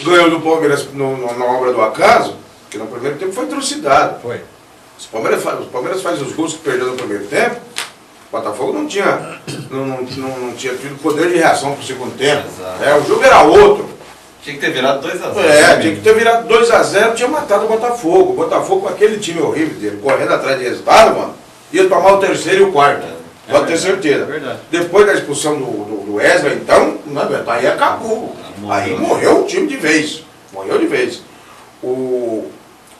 ganhou do Palmeiras na obra do acaso, que no primeiro tempo foi trucidado. Foi. O Palmeiras faz os gols que perdeu no primeiro tempo. O Botafogo não tinha tido poder de reação para o segundo tempo. O jogo era outro. Tinha que ter virado 2-0. Tinha que ter virado 2-0, tinha matado o Botafogo. O Botafogo, com aquele time horrível dele, correndo atrás de resultado, mano, ia tomar o terceiro e o quarto. Pode ter certeza. Depois da expulsão do Wesley, então, aí acabou. Aí morreu o time de vez. Morreu de vez. O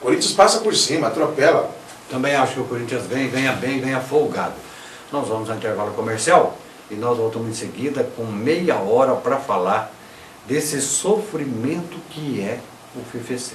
Corinthians passa por cima, atropela. Também acho que o Corinthians ganha bem, ganha folgado. Nós vamos ao intervalo comercial e nós voltamos em seguida com meia hora para falar desse sofrimento que é o FFC.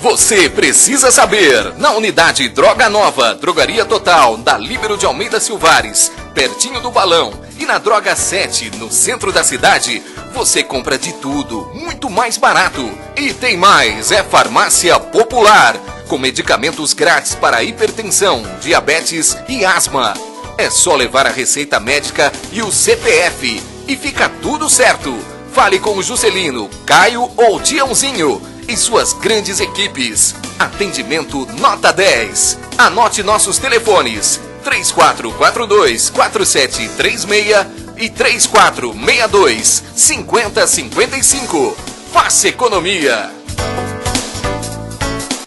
Você precisa saber, na unidade Droga Nova, Drogaria Total, da Líbero de Almeida Silvares, pertinho do Balão, e na Droga 7, no centro da cidade, você compra de tudo, muito mais barato. E tem mais, é farmácia popular, com medicamentos grátis para hipertensão, diabetes e asma. É só levar a receita médica e o CPF e fica tudo certo. Fale com o Juscelino, Caio ou Tiãozinho e suas grandes equipes. Atendimento nota 10. Anote nossos telefones: 3442-4736 e 3462-5055. Faça economia.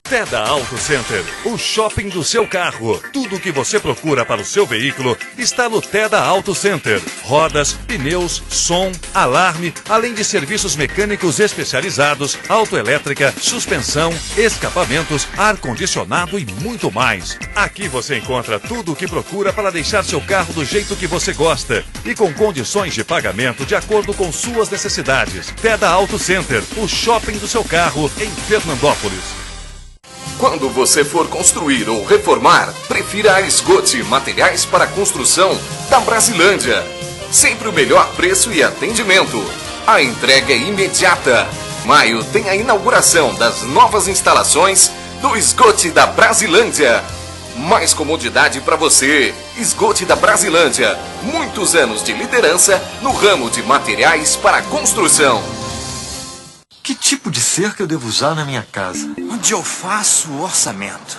Teda Auto Center, o shopping do seu carro. Tudo o que você procura para o seu veículo está no Teda Auto Center. Rodas, pneus, som, alarme, além de serviços mecânicos especializados, autoelétrica, suspensão, escapamentos, ar-condicionado e muito mais. Aqui você encontra tudo o que procura para deixar seu carro do jeito que você gosta e com condições de pagamento de acordo com suas necessidades. Teda Auto Center, o shopping do seu carro em Fernandópolis. Quando você for construir ou reformar, prefira a Esgote Materiais para Construção da Brasilândia. Sempre o melhor preço e atendimento. A entrega é imediata. Maio tem a inauguração das novas instalações do Esgote da Brasilândia. Mais comodidade para você. Esgote da Brasilândia. Muitos anos de liderança no ramo de materiais para construção. Que tipo de cerca eu devo usar na minha casa? Onde eu faço o orçamento.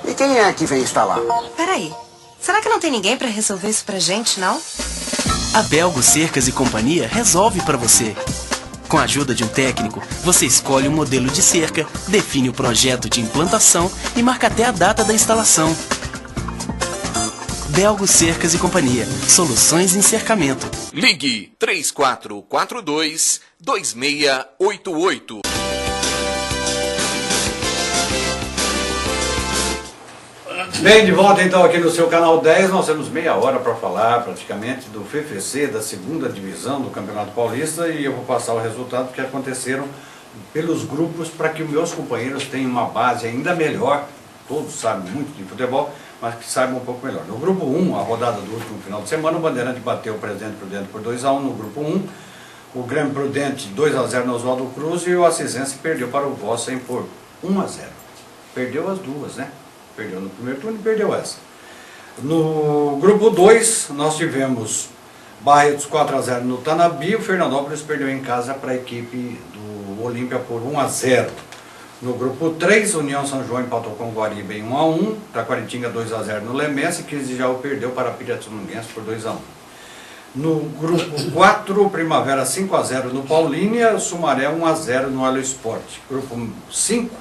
E quem é que vem instalar? Peraí, será que não tem ninguém para resolver isso pra gente, não? A Belgo Cercas e Companhia resolve para você. Com a ajuda de um técnico, você escolhe o modelo de cerca, define o projeto de implantação e marca até a data da instalação. Belgo Cercas e Companhia. Soluções em cercamento. Ligue 3442-2688. Bem, de volta então aqui no seu canal 10, nós temos meia hora para falar praticamente do FFC, da segunda divisão do Campeonato Paulista, e eu vou passar o resultado que aconteceram pelos grupos para que os meus companheiros tenham uma base ainda melhor. Todos sabem muito de futebol, mas que saibam um pouco melhor. No grupo 1, a rodada do último final de semana, o Bandeirante bateu o Presidente Prudente por 2-1 no grupo 1. O Grêmio Prudente 2-0 no Oswaldo Cruz e o Assisense perdeu para o Vossen por 1-0. Perdeu as duas, né? Perdeu no primeiro turno e perdeu essa. No grupo 2, nós tivemos Barretos 4-0 no Tanabi. O Fernandópolis perdeu em casa para a equipe do Olímpia por 1-0. No grupo 3, União São João empatou com o Guariba em 1-1. Taquaritinga 2-0 no Lemense. E 15 de Jaú perdeu para Piratininguense por 2-1. No grupo 4, Primavera 5-0 no Paulínia, Sumaré 1-0 no Alio Esporte. Grupo 5,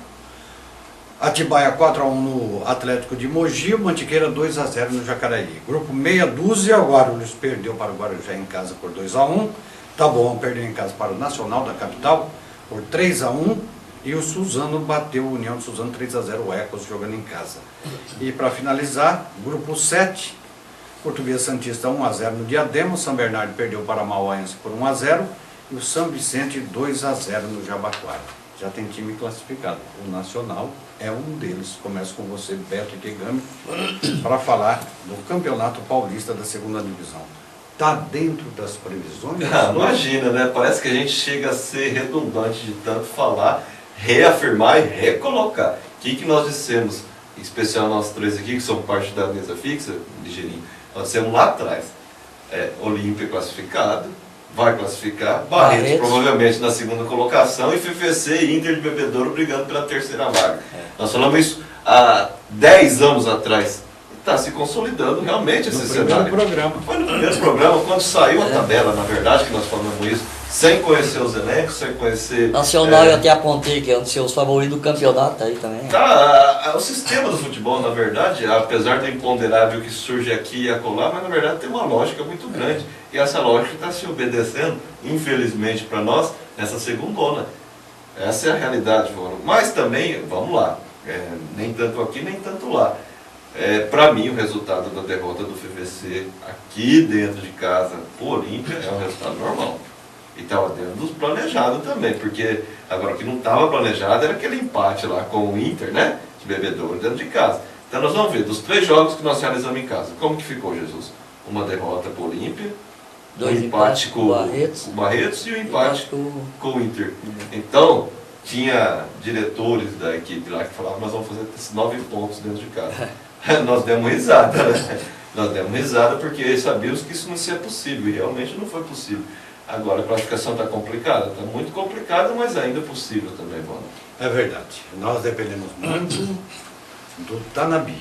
Atibaia 4-1 no Atlético de Mogi, Mantiqueira 2-0 no Jacareí. Grupo meia dúzia, o Guarulhos perdeu para o Guarujá em casa por 2-1. Taboão perdeu em casa para o Nacional da Capital por 3-1. E o Suzano bateu o União de Suzano 3-0, o Ecos jogando em casa. E para finalizar, grupo 7, Português Santista 1-0 no Diadema, o São Bernardo perdeu para a Mauaense por 1-0 e o São Vicente 2-0 no Jabaquara. Já tem time classificado. O Nacional é um deles. Começo com você, Beto Ikegami, para falar do Campeonato Paulista da Segunda Divisão. Está dentro das previsões? Imagina, né? Parece que a gente chega a ser redundante de tanto falar, reafirmar e recolocar. O que nós dissemos, em especial nós três aqui, que somos parte da mesa fixa, ligeirinho, nós dissemos lá atrás, Olímpia classificado, vai classificar, Barretos provavelmente na segunda colocação e FFC e Inter de Bebedouro brigando pela terceira vaga. Nós falamos isso há 10 anos atrás. Está se consolidando realmente esse cenário. Foi no primeiro programa, quando saiu a tabela, na verdade, que nós falamos isso, sem conhecer os elencos, sem conhecer... Nacional eu até apontei que é um dos seus favoritos do campeonato aí também. O sistema do futebol, na verdade, apesar do imponderável que surge aqui e acolá, mas na verdade tem uma lógica muito grande. E essa lógica está se obedecendo, infelizmente para nós, nessa segundona. Essa é a realidade, Fórum. Mas também, vamos lá, nem tanto aqui, nem tanto lá. Para mim, o resultado da derrota do FVC aqui dentro de casa, por Olímpia, é um resultado normal. E estava dentro dos planejados também, porque agora o que não estava planejado era aquele empate lá com o Inter, né? De Bebedouro dentro de casa. Então nós vamos ver, dos 3 jogos que nós realizamos em casa, como que ficou, Jesus? Uma derrota para o Olímpia, 2 um empate com o Barretos e um empate com o Inter. Então, tinha diretores da equipe lá que falavam, nós vamos fazer esses 9 pontos dentro de casa. Nós demos risada, né? Nós demos risada porque sabíamos que isso não seria possível, e realmente não foi possível. Agora a classificação está complicada, está muito complicada, mas ainda é possível também, Bono. É verdade. Nós dependemos muito do Tanabi.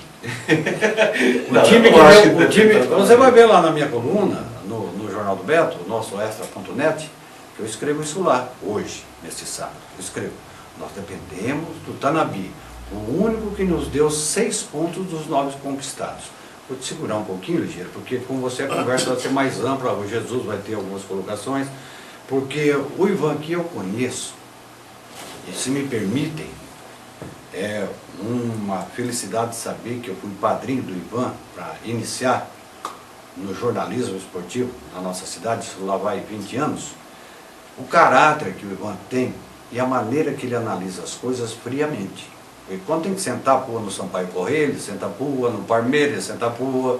Você vai ver lá na minha coluna, no Jornal do Beto, o nosso extra.net, que eu escrevo isso lá, hoje, neste sábado. Eu escrevo, nós dependemos do Tanabi, o único que nos deu 6 pontos dos 9 conquistados. Vou te segurar um pouquinho, Ligeiro, porque com você a conversa vai ser mais ampla, o Jesus vai ter algumas colocações, porque o Ivan que eu conheço, e se me permitem, é uma felicidade saber que eu fui padrinho do Ivan para iniciar no jornalismo esportivo na nossa cidade, isso lá vai 20 anos, o caráter que o Ivan tem e a maneira que ele analisa as coisas friamente. E quando tem que sentar a pua no Sampaio Correia, ele senta a pua no Parmeira, ele senta a pua,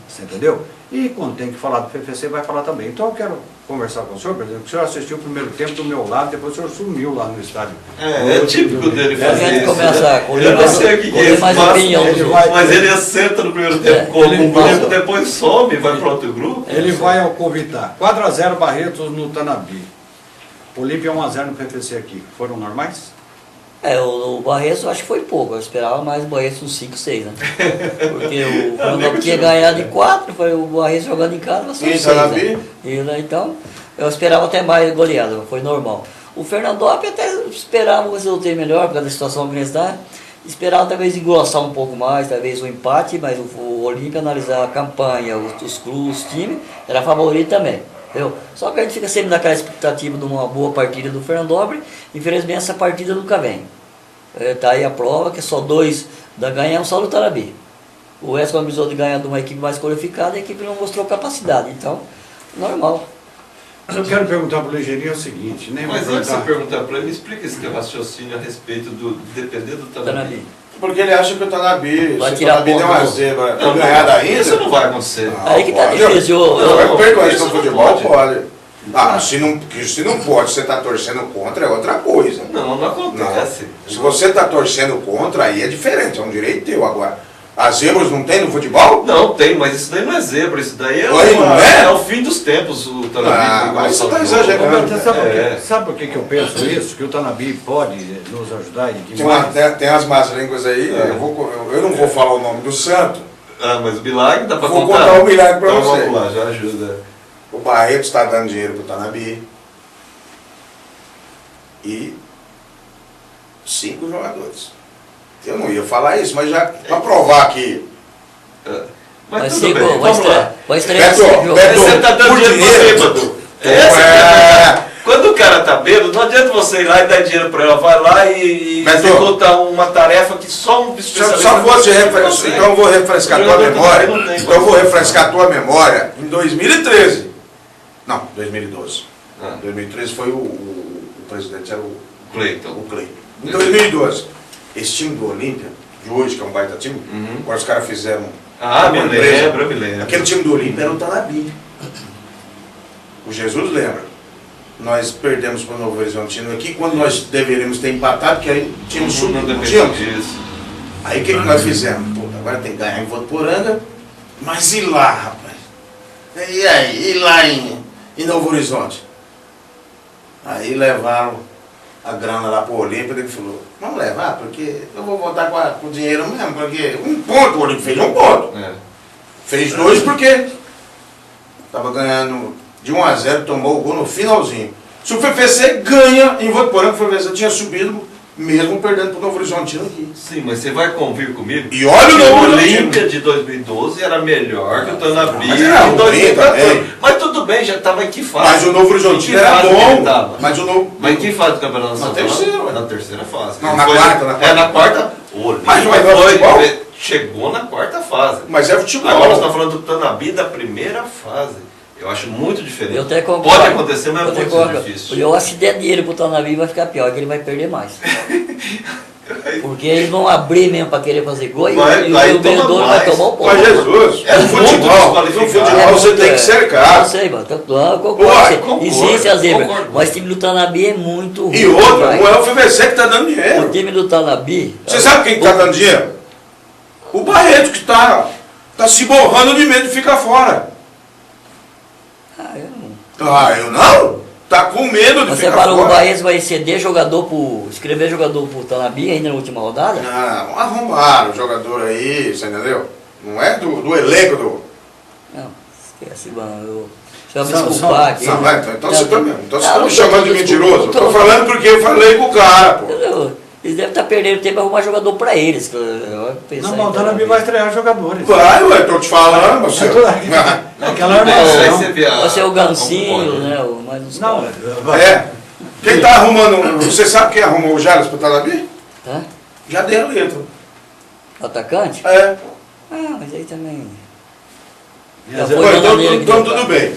você entendeu? E quando tem que falar do PFC, vai falar também. Então eu quero conversar com o senhor, presidente, que o senhor assistiu o primeiro tempo do meu lado, depois o senhor sumiu lá no estádio. É típico dele fazer isso. Começa com eu não sei o que é mais opinião, mas ele assenta no primeiro tempo com um grupo, depois some e vai para outro grupo. Ele vai ao convitar. 4-0 Barretos no Tanabi. Olímpia 1-0 no PFC aqui. Foram normais? O Barretos eu acho que foi pouco, eu esperava mais o Barretos uns 5, 6, né? Porque o Fernando tinha ganhado de 4, foi o Barretos jogando em casa, mas só 6, né? Então, eu esperava até mais goleada, foi normal. O Fernandópolis até esperava um resultado melhor, por causa da situação que ele está. Esperava talvez engrossar um pouco mais, talvez um empate, mas o Olímpia analisar a campanha, os clubes, os times, era favorito também. Entendeu? Só que a gente fica sempre naquela expectativa de uma boa partida do Fernandópolis, infelizmente essa partida nunca vem. Está aí a prova que só 2 da ganha só do Tanabi. O West precisou de ganhar de uma equipe mais qualificada e a equipe não mostrou capacidade, então, normal. Eu quero perguntar para o Ligeirinho o seguinte, né? Mas antes de você perguntar para ele, explica esse teu raciocínio a respeito do depender do Tanabi. Porque ele acha que o Tanabi, vai se o Tanabi der uma zebra para ganhar da Inter... Isso não vai acontecer. Aí que tá difícil. Eu pergunto isso no futebol, pode. Se não pode, você está torcendo contra, é outra coisa. Não acontece. Não. Se você está torcendo contra, aí é diferente, é um direito teu. Agora, as zebras não tem no futebol? Não, tem, mas isso daí não é zebra, isso daí é o fim dos tempos, o Tanabi. Mas você está exagerando. Sabe por que eu penso isso? Que o Tanabi pode nos ajudar e tem as más línguas aí, eu não vou falar o nome do santo. Mas o milagre dá para contar. Vou contar o milagre para então, você. Vamos lá, já ajuda. Barreto está dando dinheiro para o Tanabi. E 5 jogadores. Eu não ia falar isso, mas já para provar que... Mas tudo bem, vai estrear esse jogo. Você tá dando dinheiro para bêbado. Quando o cara tá bêbado, não adianta você ir lá e dar dinheiro para ela. Vai lá e executar uma tarefa que só um especialista... Só fosse então eu vou refrescar a tua memória. Então eu vou refrescar a tua memória em 2013. Não, 2012. 2013 foi o presidente, era o Cleiton. Em 2012, esse time do Olímpia, de hoje, que é um baita time, agora os caras fizeram... me lembro. Aquele time do Olímpia era o Tanabi. O Jesus lembra. Nós perdemos para o Novo Horizontino aqui, quando nós deveríamos ter empatado, porque aí tínhamos subido. Aí o que nós fizemos? Pô, agora tem que ganhar em Votuporanga, mas e lá, rapaz? E aí? E lá em Novo Horizonte? Aí levaram a grana lá para o Olímpia, ele falou, vamos levar, porque eu vou voltar com o dinheiro mesmo, porque 1 ponto, o Olímpia fez 1 ponto. Fez 2 porque estava ganhando de 1-0, tomou o gol no finalzinho. Se o FFC ganha em Votuporanga, o FFC tinha subido, mesmo perdendo para o Novo Horizontino aqui. Sim, mas você vai convir comigo? E olha o Novo Olímpia de 2012 era melhor que o Tanabi de 2014. Mas tudo bem, já estava em que fase? Mas o Novo Horizontino era bom. Mas em que fase do Campeonato Nacional? Na terceira. Na terceira fase. Não, na quarta. Na quarta. O Olímpia chegou na quarta fase. Mas é futebol. Agora você está falando do Tanabi da primeira fase. Eu acho muito diferente. Eu até concordo. Pode acontecer, mas é muito difícil. Eu acho que se der dinheiro pro Tanabi vai ficar pior, que ele vai perder mais. Porque eles vão abrir mesmo para querer fazer gol e o vendedor vai tomar o ponto. Mas Jesus, no futebol você tem que cercar. Eu sei, mano. Eu concordo. Existe a zebra. Mas o time do Tanabi é muito ruim. E outra, não é o FVC que está dando dinheiro. O time do Tanabi... Você sabe quem está dando dinheiro? O Barreto, que está se borrando de medo de ficar fora. Eu não? Tá com medo de você ficar falou fora. O Barreto vai ceder escrever jogador pro Tanabi ainda na última rodada? Não, arrumaram o jogador aí, você entendeu? Não é do elenco do... Não, esquece, mano. Deixa eu me desculpar aqui. Então você tá mesmo. Então você tá me chamando de mentiroso. Tô falando porque eu falei com o cara, pô. Eles devem estar perdendo tempo para arrumar jogador para eles. Não, mas o Tanabi vai estrear jogadores. Vai, ué, tô te falando, você. Aquela armação. Vai ser o Gancinho, né? Não, quem tá arrumando. Você sabe quem arrumou o Jales pro Tanabi? Já dei a letra. Atacante? Mas aí também. Então tudo bem.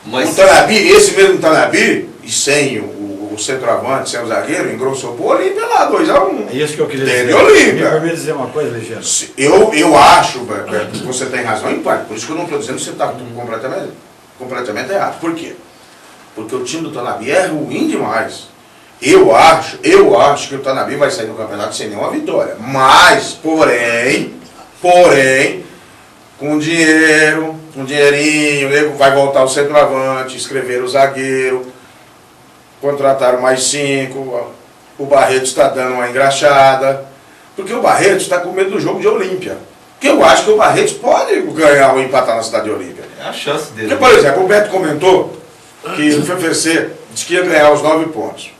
O Tanabi, esse mesmo Tanabi, e sem o centroavante, sem o zagueiro, engrossou pro Olímpia lá, 2-1. É isso que eu queria dizer. Teve Olímpia. Me permite dizer uma coisa, Alexandre? Eu acho, Beto, que você tem razão em parte. Por isso que eu não estou dizendo que você está completamente errado. Por quê? Porque o time do Tanabi é ruim demais. Eu acho que o Tanabi vai sair do campeonato sem nenhuma vitória. Mas, porém, com dinheiro, um dinheirinho, vai voltar o centroavante, escrever o zagueiro, contrataram mais 5, o Barreto está dando uma engraxada, porque o Barreto está com medo do jogo de Olímpia. Porque eu acho que o Barreto pode ganhar ou empatar na cidade de Olímpia. É a chance dele. Porque, por exemplo, o Beto comentou que o FFC disse que ia ganhar os 9 pontos.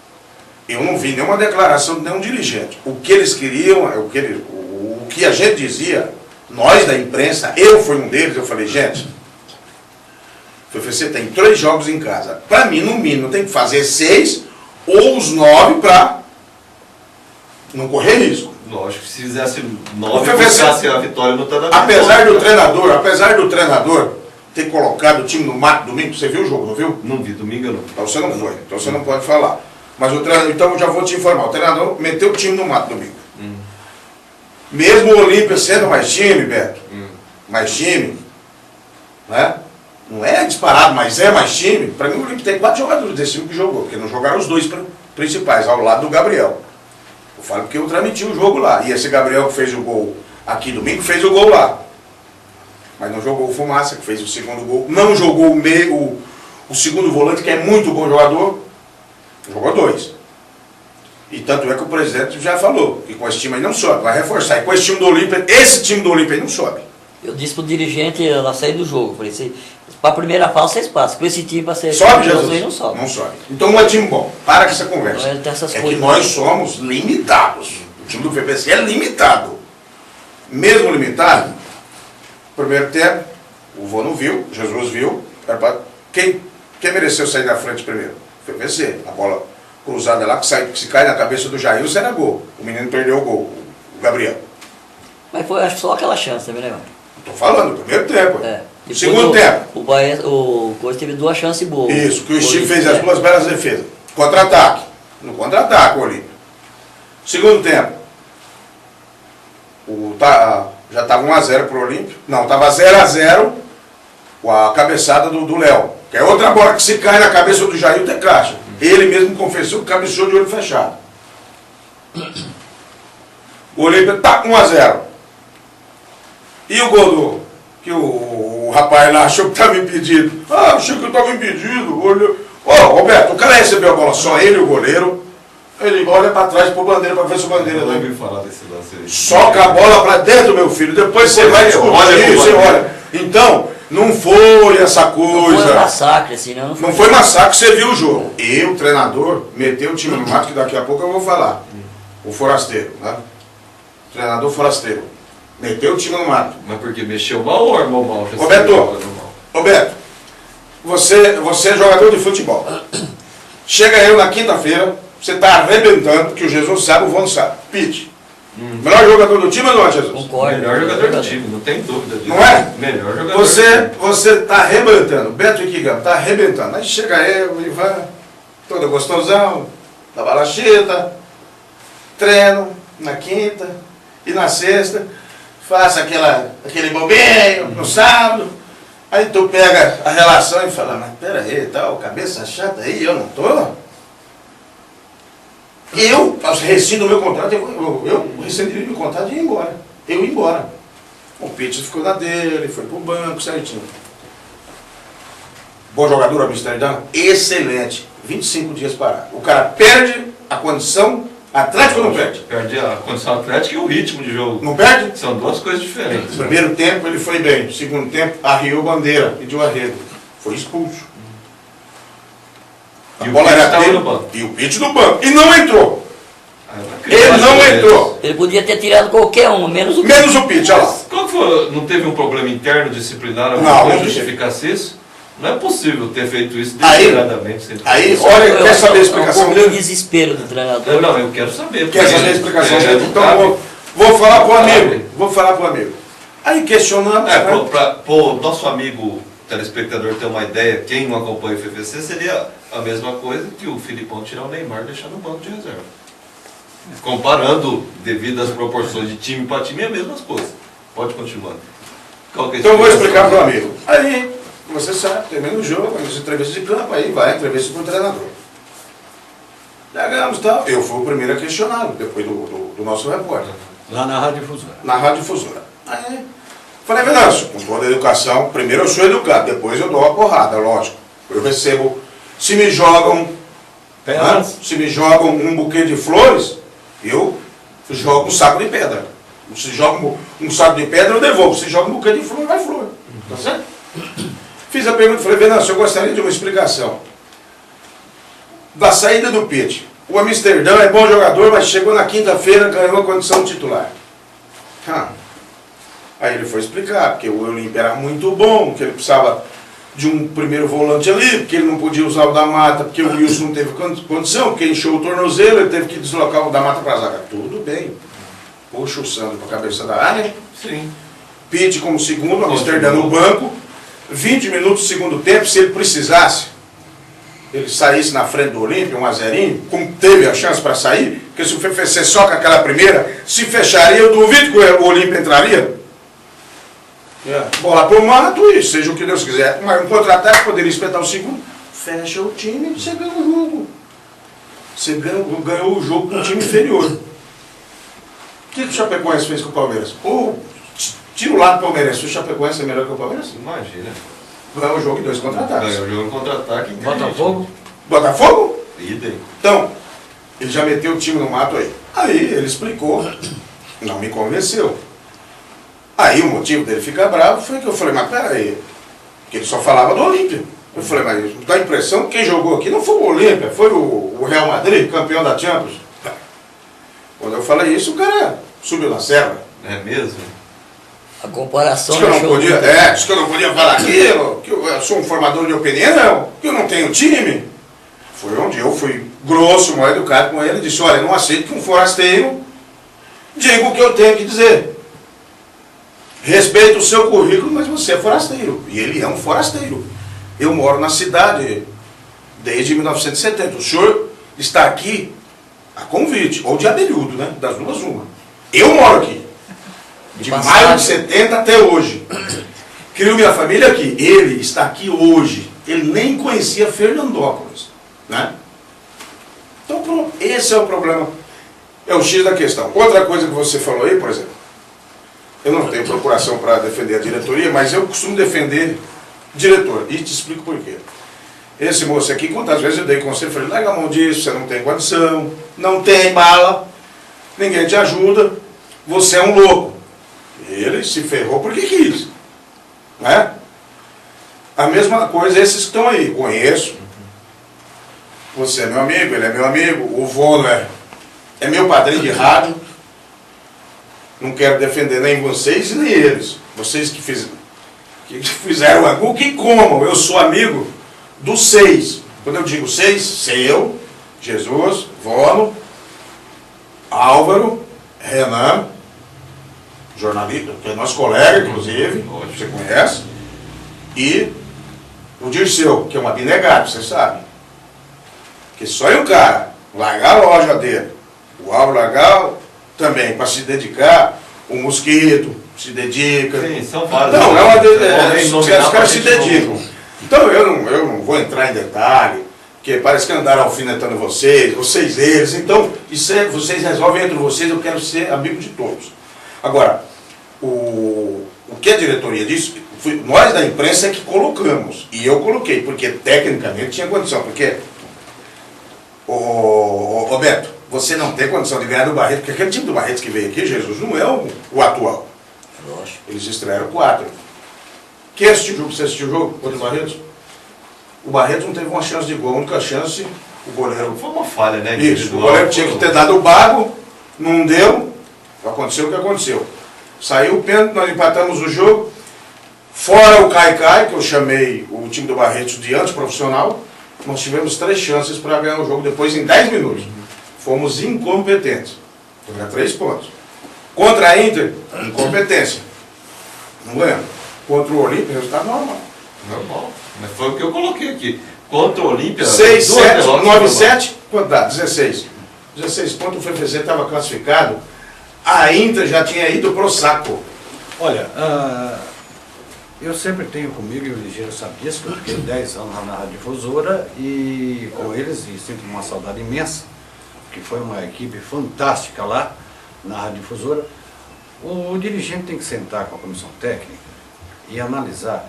Eu não vi nenhuma declaração de nenhum dirigente. O que eles queriam, o que a gente dizia, nós da imprensa, eu fui um deles, eu falei, gente, o FFC tem 3 jogos em casa. Para mim, no mínimo, tem que fazer 6 ou os 9 para não correr risco. Lógico, se fizesse 9, buscasse a vitória no Tanabi. Apesar do treinador ter colocado o time no mato domingo, você viu o jogo, não viu? Não vi, domingo eu não. Então você não foi, então você não pode falar. Mas o treinador, então eu já vou te informar, o treinador meteu o time no mato domingo. Mesmo o Olímpia sendo mais time, Beto, mais time, né? Não é disparado, mas é mais time. Para mim o Olímpia tem 4 jogadores desse time que jogou, porque não jogaram os 2 principais, ao lado do Gabriel. Eu falo porque eu transmiti o jogo lá. E esse Gabriel que fez o gol aqui domingo, fez o gol lá. Mas não jogou o Fumaça, que fez o segundo gol. Não jogou o segundo volante, que é muito bom jogador. Jogou 2. E tanto é que o presidente já falou que com esse time aí não sobe, vai reforçar. E com esse time do Olímpia, esse time do Olímpia aí não sobe. Eu disse pro dirigente na saída do jogo, falei, Para a primeira fase vocês passam. Com esse time para ser. Sobe, Jesus? Não sobe. Não sobe. Então não é time bom. Para com essa conversa. Não é dessas É coisas. que nós somos limitados. O time do PPC é limitado. Mesmo limitado, primeiro tempo, o vô não viu, Jesus viu. Quem mereceu sair na frente primeiro? O PPC. A bola cruzada lá, que se cai na cabeça do Jair, era gol. O menino perdeu o gol, o Gabriel. Mas foi acho, só aquela chance também, né, mano? Tô falando, primeiro tempo. Depois Segundo tempo. O Coisa teve 2 chances boas. Isso, que o Steve fez as 2 belas defesas. Contra-ataque. No contra-ataque, o Olímpio. Segundo tempo. Já estava 1-0 pro Olímpio. Não, estava 0-0 com a cabeçada do Léo. Que é outra bola que se cai na cabeça do Jair tem caixa. Ele mesmo confessou que cabeceou de olho fechado. O Olímpio tá 1-0. E o gol que o rapaz lá achou que estava impedido. Ah, achei que eu estava impedido. Roberto, o cara recebeu a bola, só ele e o goleiro. Ele olha para trás pro bandeira para ver se o bandeira Eu não ouvi falar desse lance aí. soca a bola para dentro, meu filho. Depois você vai discutir, você olha. Então, não foi essa coisa. Não foi massacre, assim, não. Não foi massacre, você viu o jogo. E o treinador meteu o time no mato, que daqui a pouco eu vou falar. O forasteiro, né? O treinador forasteiro. Meteu o time no mato. Mas porque mexeu mal ou armou mal? Roberto, você é jogador de futebol. Chega eu na quinta-feira, você está arrebentando, que o Jesus sabe, o vô não sabe. Pite. Melhor jogador do time ou não é, Jesus? Concordo. Melhor jogador do time, não tem dúvida disso. Não é? Melhor jogador Você está arrebentando, Beto e Kigam, está arrebentando. Aí chega eu, o Ivan, todo gostosão, da balacheta, treino na quinta e na sexta, faça aquele bobinho no sábado. Aí tu pega a relação e fala, mas pera aí, tal, cabeça chata aí, eu não tô. Eu rescindo o meu contrato, eu rescindiria o meu contrato e ia embora. Eu ia embora. O Pitts ficou na dele, foi pro banco, certinho. Bom jogador, Amsterdã? Excelente. 25 dias parado. O cara perde a condição atlética ou não perde? Perde a condição atlética e o ritmo de jogo. Não perde? São 2 coisas diferentes. No primeiro tempo ele foi bem. No segundo tempo arriou bandeira, pediu arrego. Foi expulso. A bola era dele e o Pitts no banco. E não entrou. Ele não entrou. Ele podia ter tirado qualquer um, menos o Pitts. Menos o Pitts, olha lá. Qual foi? Não teve um problema interno disciplinar? Não justificasse isso? Não é possível ter feito isso deliberadamente. Aí, olha, quer saber a explicação dele? O desespero do treinador. Não, eu quero saber. Quer saber a explicação dele? Então vou falar pro amigo. Vou falar pro amigo. Aí questionamos. Para o nosso amigo telespectador ter uma ideia, quem não acompanha o FVC, seria a mesma coisa que o Filipão tirar o Neymar e deixar no banco de reserva. Comparando, devido às proporções de time para time, é a mesma coisa. Pode continuar. Então eu vou explicar para o amigo. Aí, você sabe, termina o jogo, as entrevistas de campo, aí vai a entrevista com o treinador. Chegamos e tal. Eu fui o primeiro a questioná-lo, depois do nosso repórter. Lá na Rádio Difusora. Na Rádio Difusora. Aí, falei, Venâncio, com toda a educação, primeiro eu sou educado, depois eu dou a porrada, lógico. Eu recebo, se me jogam um buquê de flores, eu jogo um saco de pedra. Se joga um saco de pedra, eu devolvo. Se joga um buquê de flor, vai flor. Tá certo? Fiz a pergunta, falei, Venâncio, eu gostaria de uma explicação da saída do Pitts. O Amsterdã é bom jogador, mas chegou na quinta-feira, ganhou a condição titular. Aí ele foi explicar, porque o Olímpio era muito bom, que ele precisava de um primeiro volante ali, porque ele não podia usar o da Mata, porque o Wilson não teve condição, porque encheu o tornozelo, ele teve que deslocar o da Mata para a zaga. Tudo bem. Puxa o Sandro para a cabeça da área. Sim. Pitts como segundo, o Amsterdã no banco. 20 minutos do segundo tempo, se ele precisasse, ele saísse na frente do Olímpio, 1-0, como teve a chance para sair, porque se o FFC soca aquela primeira, se fecharia, eu duvido que o Olímpio entraria. Bola pro mato e seja o que Deus quiser. Mas um contra-ataque poderia espetar o segundo, fecha o time e você ganha o jogo. Você ganhou o jogo com um time inferior. O que o Chapecoense fez com o Palmeiras? Tira o lado do Palmeiras, o Chapecoense é melhor que o Palmeiras? Imagina. Ganhou o jogo em 2 contra-ataques. Ganhou o jogo em contra-ataque. Botafogo? Botafogo? Idem. Então, ele já meteu o time no mato aí. Aí ele explicou, não me convenceu. Aí o motivo dele ficar bravo foi que eu falei, mas peraí, Porque ele só falava do Olímpia. Eu falei, mas dá a impressão que quem jogou aqui não foi o Olímpia, foi o Real Madrid, campeão da Champions. Quando eu falei isso, o cara subiu na serra. É mesmo? A comparação Diz que eu não podia falar aquilo, que eu sou um formador de opinião, que eu não tenho time. Foi onde eu fui grosso, mal educado com ele, e disse, olha, não aceito que um forasteiro diga o que eu tenho que dizer. Respeito o seu currículo, mas você é forasteiro. E ele é um forasteiro. Eu moro na cidade desde 1970. O senhor está aqui a convite, ou de abelhudo, né? Das duas uma. Eu moro aqui. De maio de 70 até hoje. Crio minha família aqui. Ele está aqui hoje. Ele nem conhecia Fernandópolis. Né? Então pronto, esse é o problema. É o X da questão. Outra coisa que você falou aí, por exemplo. Eu não tenho procuração para defender a diretoria, mas eu costumo defender diretor. E te explico por quê. Esse moço aqui, quantas vezes eu dei conselho, falei, larga a mão disso, você não tem condição, não tem bala, ninguém te ajuda, você é um louco. Ele se ferrou porque quis. Né? A mesma coisa esses que estão aí, conheço. Você é meu amigo, ele é meu amigo, o Vono é meu padrinho de rádio. Não quero defender nem vocês e nem eles. Vocês que fizeram o angu, que comam. Eu sou amigo dos 6. Quando eu digo 6, seu, Jesus, Vono, Álvaro, Renan, jornalista, que é nosso colega, inclusive, você conhece, e o Dirceu, que é um abnegado, você sabe. Que só é um cara largar a loja dele, o Álvaro largar também, para se dedicar, o Mosquito se dedica. Sim, são vários. Não, os caras se dedicam. Então eu não vou entrar em detalhe, porque parece que andaram alfinetando vocês eles. Então, vocês resolvem entre vocês, eu quero ser amigo de todos. Agora, o que a diretoria disse, nós da imprensa é que colocamos. E eu coloquei, porque tecnicamente tinha condição. Porque, Beto, você não tem condição de ganhar do Barreto, porque aquele time do Barreto que veio aqui, Jesus, não é o atual. Lógico. Eles estrearam 4. Quem assistiu o jogo? Você assistiu o jogo contra o Barretos? O Barretos não teve uma chance de gol, a única chance, o goleiro... Foi uma falha, né? Isso, o goleiro tinha que ter dado o bago, não deu, aconteceu o que aconteceu. Saiu o pênalti, nós empatamos o jogo, fora o Caicai, que eu chamei o time do Barretos de antiprofissional, nós tivemos 3 chances para ganhar o jogo depois em 10 minutos. Fomos incompetentes. Ganhar 3 pontos. Contra a Inter, incompetência. Não ganhamos. Contra o Olímpia, resultado normal. Normal. Mas foi o que eu coloquei aqui. Contra o Olímpia... 6, 7, 9, 7, quanto dá? 16. 16 pontos, o FFC estava classificado. A Inter já tinha ido pro saco. Olha, eu sempre tenho comigo, e o Ligeiro sabe disso, que eu fiquei 10 anos lá na Rádio Difusora e com eles, e sinto uma saudade imensa, que foi uma equipe fantástica lá na Rádio Difusora. O dirigente tem que sentar com a comissão técnica e analisar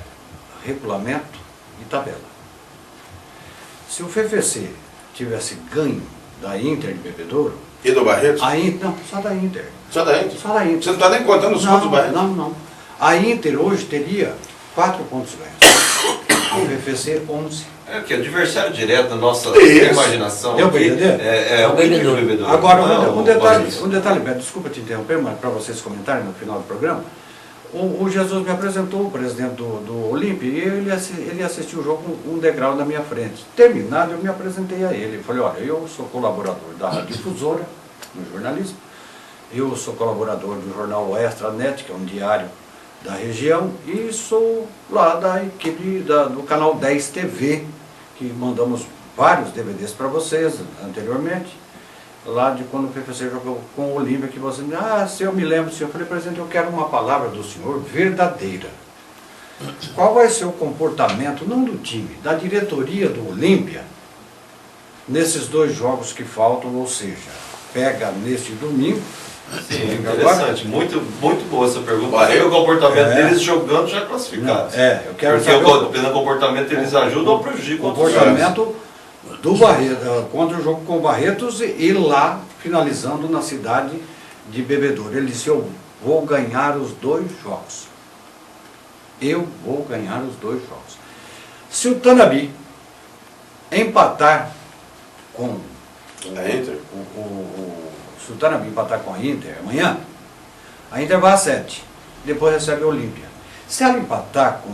regulamento e tabela. Se o FFC tivesse ganho da Inter de Bebedouro... E do Barretos? Não, só da Inter. Só da Inter? Só da Inter. Você não está nem contando os pontos do Barretos? Não. A Inter hoje teria 4 pontos ganhos. O FFC 11. É que é adversário direto da nossa imaginação. Deu para entender? É o Bebedouro. Agora, um detalhe, Beto, desculpa te interromper, mas para vocês comentarem no final do programa, o Jesus me apresentou o presidente do Olímpia e ele assistiu o jogo um degrau na minha frente. Terminado, eu me apresentei a ele. Falei, olha, eu sou colaborador da Rádio Difusora, no jornalismo, eu sou colaborador do jornal Extranet, que é um diário da região, e sou lá da equipe do canal 10 TV, que mandamos vários DVDs para vocês anteriormente, lá de quando o PFC jogou com o Olímpia, que você se eu me lembro, senhor, eu falei, presidente, eu quero uma palavra do senhor verdadeira. Qual vai ser o comportamento, não do time, da diretoria do Olímpia, nesses 2 jogos que faltam, ou seja, pega neste domingo. Sim, interessante, muito boa essa pergunta. Aí o comportamento deles jogando já classificados. Eu quero porque saber pelo comportamento eles ajudam ou prejudicam o comportamento do Barretos, contra o jogo com o Barretos e lá finalizando na cidade de Bebedouro. Ele disse, eu vou ganhar os 2 jogos. Eu vou ganhar os 2 jogos. Se o Tanabi empatar com a Inter, se o Tanabi empatar com a Inter amanhã, a Inter vai a 7, depois recebe a Olímpia. Se ela empatar com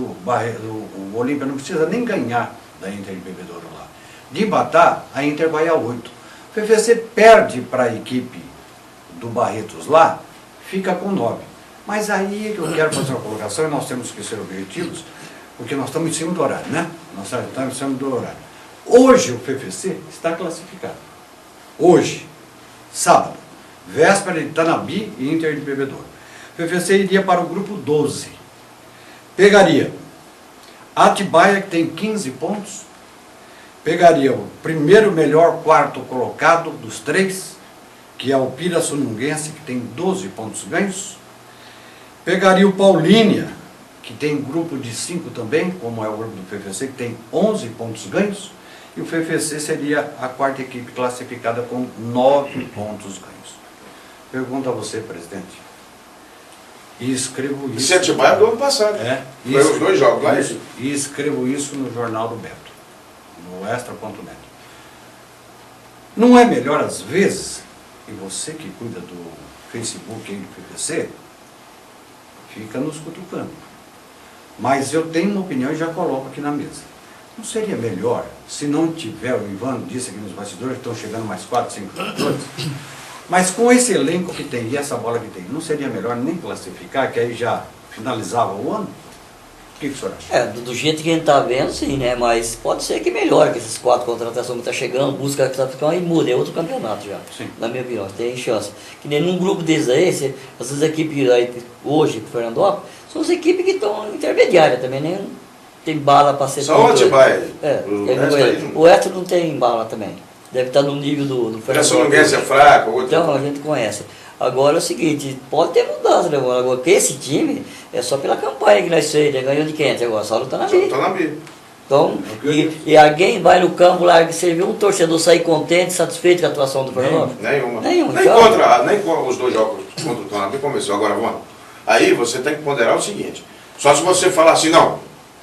o Olímpia não precisa nem ganhar da Inter de Bebedouro lá. De empatar, a Inter vai a 8. O PVC perde para a equipe do Barretos lá, fica com 9. Mas aí eu quero fazer uma colocação e nós temos que ser objetivos, porque nós estamos em cima do horário, né? Nós estamos em cima do horário. Hoje o PVC está classificado. Hoje, sábado, véspera de Tanabi e Inter de Bebedouro. O PVC iria para o grupo 12. Pegaria Atibaia, que tem 15 pontos. Pegaria o primeiro melhor quarto colocado dos 3, que é o Pirassununguense, que tem 12 pontos ganhos. Pegaria o Paulínia, que tem grupo de 5 também, como é o grupo do PVC, que tem 11 pontos ganhos. E o PVC seria a 4ª equipe classificada com 9 pontos ganhos. Pergunto a você, presidente. E escrevo isso. Esse Atibaia do ano passado. Foi os 2 jogos lá. E escrevo isso no Jornal do Beto, no extra.net. Não é melhor, às vezes, e você que cuida do Facebook aí do PVC, fica nos cutucando. Mas eu tenho uma opinião e já coloco aqui na mesa. Não seria melhor, se não tiver, o Ivan disse aqui nos bastidores, estão chegando mais 4, 5 jogadores, mas com esse elenco que tem e essa bola que tem, não seria melhor nem classificar, que aí já finalizava o ano? O que o senhor acha? Do jeito que a gente está vendo, sim, né? Mas pode ser que melhore, que esses 4 contratações que estão chegando, busca a classificação e muda, é outro campeonato já. Sim. Na minha opinião, tem chance. Que nem num grupo desses aí, às vezes a equipe aí, hoje, Fernandópolis, são as equipes que estão intermediárias também, nem tem bala para ser... Só o Atibaia. O resto não tem bala também. Deve estar no nível do Fernandópolis. É fraco. Então, a gente conhece. Agora é o seguinte, pode ter mudança, né? Agora, porque esse time é só pela campanha que nós fez, né? Ganhou de quem? Agora só no Tanabi. Então, e alguém vai no campo lá, você viu um torcedor sair contente, satisfeito com a atuação do Fernando? Nenhuma. Nem contra os 2 jogos contra o Tanabi começou. Agora, vamos. Aí você tem que ponderar o seguinte, só se você falar assim, não,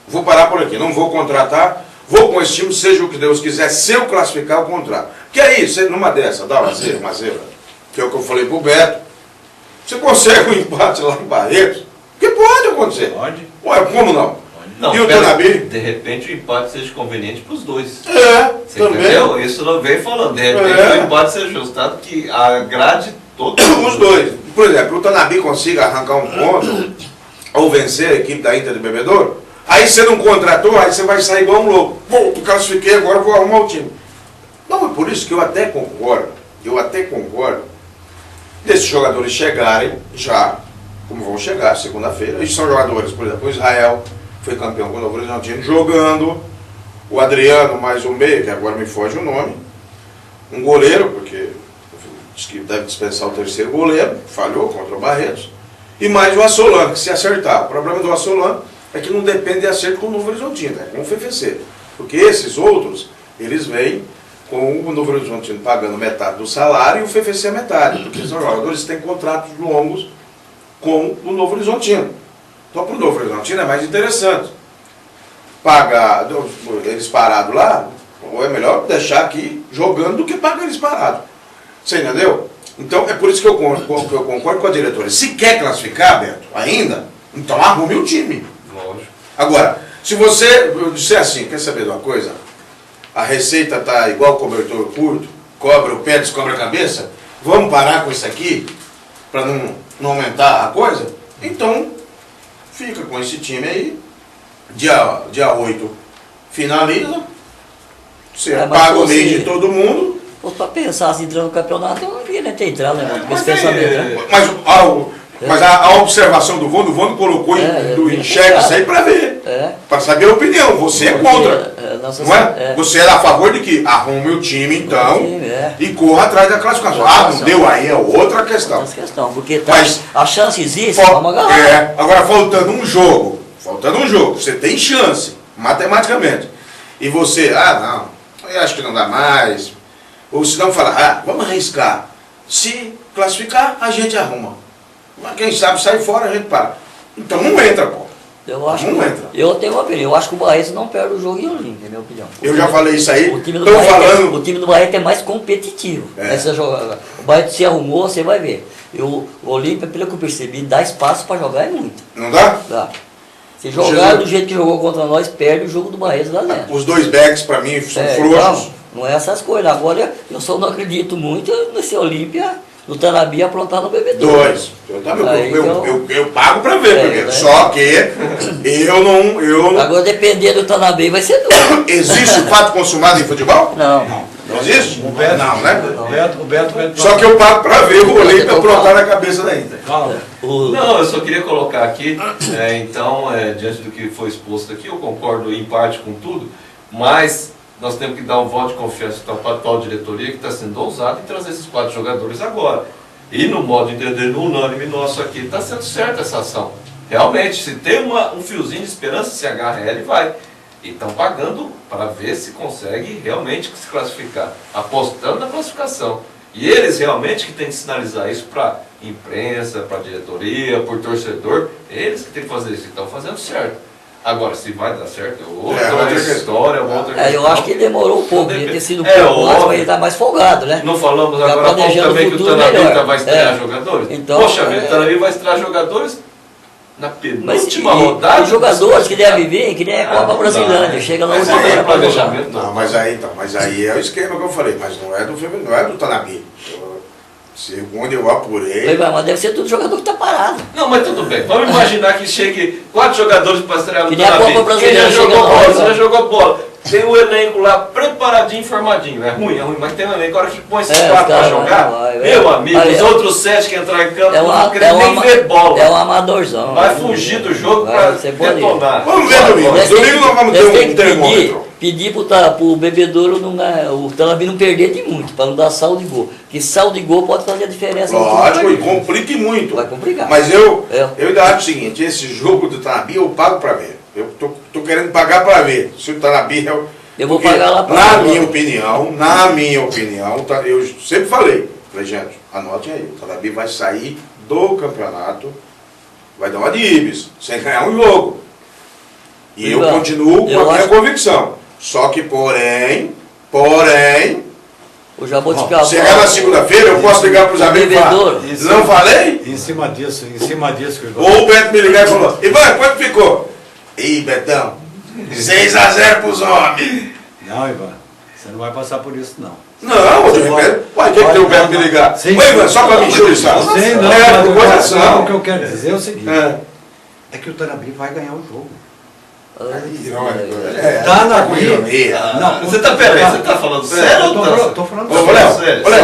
vou parar por aqui, não vou contratar, vou com esse time, seja o que Deus quiser, se eu classificar o contrato. Que aí, você numa dessa, dá uma zebra, que é o que eu falei pro Beto, você consegue um empate lá em Barretos, que pode acontecer. Pode. Ué, como não? Não, e o Tanabi? De repente o empate seja conveniente para os 2. Você também. Entendeu? Isso não vem falando. De repente o empate seja ajustado que agrade todos os 2. Por exemplo, o Tanabi consiga arrancar um ponto ou vencer a equipe da Inter de Bebedouro, aí você não contratou, aí você vai sair igual um louco. Pô, classifiquei, agora vou arrumar o time. Não, é por isso que eu até concordo, desses jogadores chegarem já, como vão chegar segunda-feira. Eles são jogadores, por exemplo, o Israel foi campeão com o Novo Horizontino jogando, o Adriano, mais um meio, que agora me foge o nome, um goleiro, porque diz que deve dispensar o 3º goleiro, falhou contra o Barretos, e mais o Assolano, que se acertar. O problema do Assolano é que não depende de acerto com o Novo Horizontino, é com o FFC. Porque esses outros, eles vêm com o Novo Horizontino pagando metade do salário e o FFC metade, porque são jogadores que têm contratos longos com o Novo Horizontino. Então, para o Novo Horizontino é mais interessante pagar eles parados lá, ou é melhor deixar aqui jogando do que pagar eles parados. Você entendeu? Então, é por isso que eu concordo com a diretoria. Se quer classificar, Beto, ainda, então arrume o time. Lógico. Agora, se você disser assim, quer saber de uma coisa? A receita está igual cobertor curto, cobra o pé, descobre a cabeça, vamos parar com isso aqui, para não aumentar a coisa? Então, fica com esse time aí, dia 8 finaliza, você paga o mês de todo mundo. Para pensar assim, entrando no campeonato, eu não queria nem ter entrado, né, mano? Esse pensamento, né? Mas a observação do Vondo colocou em xeque isso aí para ver, para saber a opinião. Você é contra, não é? Você é a favor de que arrume o time, então, e corra atrás da classificação. Não deu, aí é outra questão. Porque a chance existe, vamos agarrar. Agora, faltando um jogo, você tem chance, matematicamente. E você, não, eu acho que não dá mais. Ou se não falar, vamos arriscar. Se classificar, a gente arruma. Mas quem sabe sai fora, a gente para. Então não entra, pô. Eu acho não que, entra. eu tenho uma opinião, eu acho que o Barreto não perde o jogo em Olímpia, é minha opinião. Eu já falei isso aí. O time do Tô Barreto, falando... o time do Barreto é mais competitivo. É. O Barreto se arrumou, você vai ver. O Olímpia, pelo que eu percebi, dá espaço para jogar é muito. Não dá? Dá. Se jogar do jeito que jogou contra nós, perde o jogo do Barreto lá dentro. Os dois backs, pra mim, são frouxos. Então, não é essas coisas. Agora, eu só não acredito muito nesse Olímpia, no Tanabi, aprontar no bebedouro. Dois. Eu pago pra ver primeiro. Só que eu não... Agora, dependendo do Tanabi, vai ser dois. Existe o fato consumado em futebol? Não. Não existe? O Beto, não, né? O Beto só que eu pago pra ver o Olímpia aprontar na cabeça da Inter. Não, eu só queria colocar aqui, então, diante do que foi exposto aqui, eu concordo em parte com tudo, mas nós temos que dar um voto de confiança para a atual diretoria que está sendo ousada em trazer esses 4 jogadores agora. E no modo de entender, no unânime nosso aqui, está sendo certa essa ação. Realmente, se tem um fiozinho de esperança, se agarra ela e vai. E estão pagando para ver se consegue realmente se classificar, apostando na classificação. E eles realmente que têm que sinalizar isso para a imprensa, para a diretoria, por torcedor, eles que têm que fazer isso, e estão fazendo certo. Agora, se vai dar certo, é outra história, outra questão. Eu acho que demorou um pouco, ia ter sido um pouco mais, mas ele está mais folgado, né? Não falamos agora há pouco também que o Tanabi vai estrear jogadores? Então, poxa vida, o Tanabi vai estrear jogadores na penúltima rodada. Os jogadores que devem vir, que nem a Copa Brasilândia, chega lá última hora para planejamento. Não, mas aí é o esquema que eu falei, mas não é do Tanabi. Segundo eu apurei. Mas deve ser tudo jogador que está parado. Não, mas tudo bem. Vamos imaginar que chegue 4 jogadores para estrear no Tanabi. Quem já jogou bola, você já jogou bola. Tem o elenco lá preparadinho, formadinho. É ruim, mas tem um elenco. Agora que põe esses 4 para jogar, meu amigo, os outros 7 que entrar em campo não querem nem ver bola. É um amadorzão. Vai fugir do jogo para detonar. Vamos ver domingo. Domingo nós vamos ter um termômetro. Pedir pro bebedouro o Tanabi não perder de muito, para não dar saldo de gol. Porque saldo de gol pode fazer a diferença. Lógico, e complique muito. Vai complicar. Mas eu ainda acho o seguinte, esse jogo do Tanabi eu pago para ver. Eu tô querendo pagar para ver. Se o Tanabi eu vou pagar lá para na minha opinião, eu sempre falei, gente, anotem aí, o Tanabi vai sair do campeonato, vai dar uma de Ibis, sem ganhar um jogo. E eu continuo com a minha convicção. Só que, porém, o Jaboticabal, chegar na segunda-feira, eu posso ligar para os amigos e falar, não falei? Em cima disso. Ou o Beto me ligar e falou, Ivan, quanto ficou? Ih, Betão, 6-0 pros homens. Não, Ivan, você não vai passar por isso, não. Não, pode ter o Beto me ligar. Oi, Ivan, só para me encher o saco. Por coração. O que eu quero dizer é o seguinte, é que o Tanabi vai ganhar o jogo. Você tá falando sério ou não? Tô falando sério. Olha,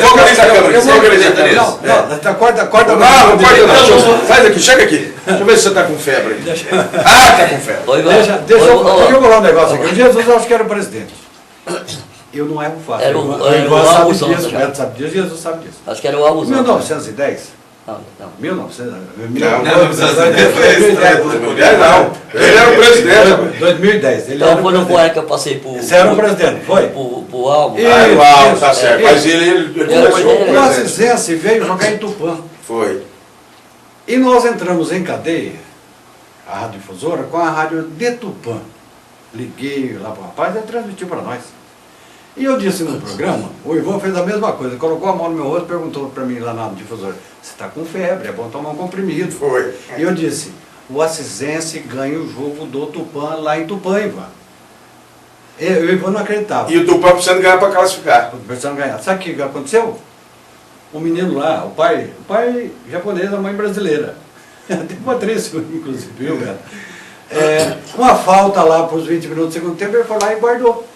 organiza a câmera. Acorda. Não, faz aqui, chega aqui. Deixa eu ver se você tá com febre. Tá com febre. Deixa eu falar um negócio aqui. O Jesus eu acho que era o presidente. Eu não erro fácil. Era o sabe disso, o Beto sabe disso, Jesus sabe disso. Acho que era o Abusão. 1910? Não. 1900? Não, ele era o presidente. 2010. Então foi no Boé que eu passei por... Você era o presidente, foi? Pro Alvo. O Alvo, tá certo. Mas ele começou... O Assisense veio jogar em Tupã. Foi. E nós entramos em cadeia, a Rádio Difusora, com a rádio de Tupã. Liguei lá pro rapaz e ele transmitiu para nós. E eu disse no programa, o Ivan fez a mesma coisa, colocou a mão no meu rosto e perguntou para mim lá na difusora, você está com febre, é bom tomar um comprimido. Foi. E eu disse, o Assisense ganha o jogo do Tupã lá em Tupã, Ivan. E o Ivan não acreditava. E o Tupã precisando ganhar para classificar. Precisando ganhar. Sabe o que aconteceu? O menino lá, o pai japonês, a mãe brasileira. Tem Patrício, inclusive, viu, cara? Uma falta lá para os 20 minutos do segundo tempo, ele foi lá e guardou.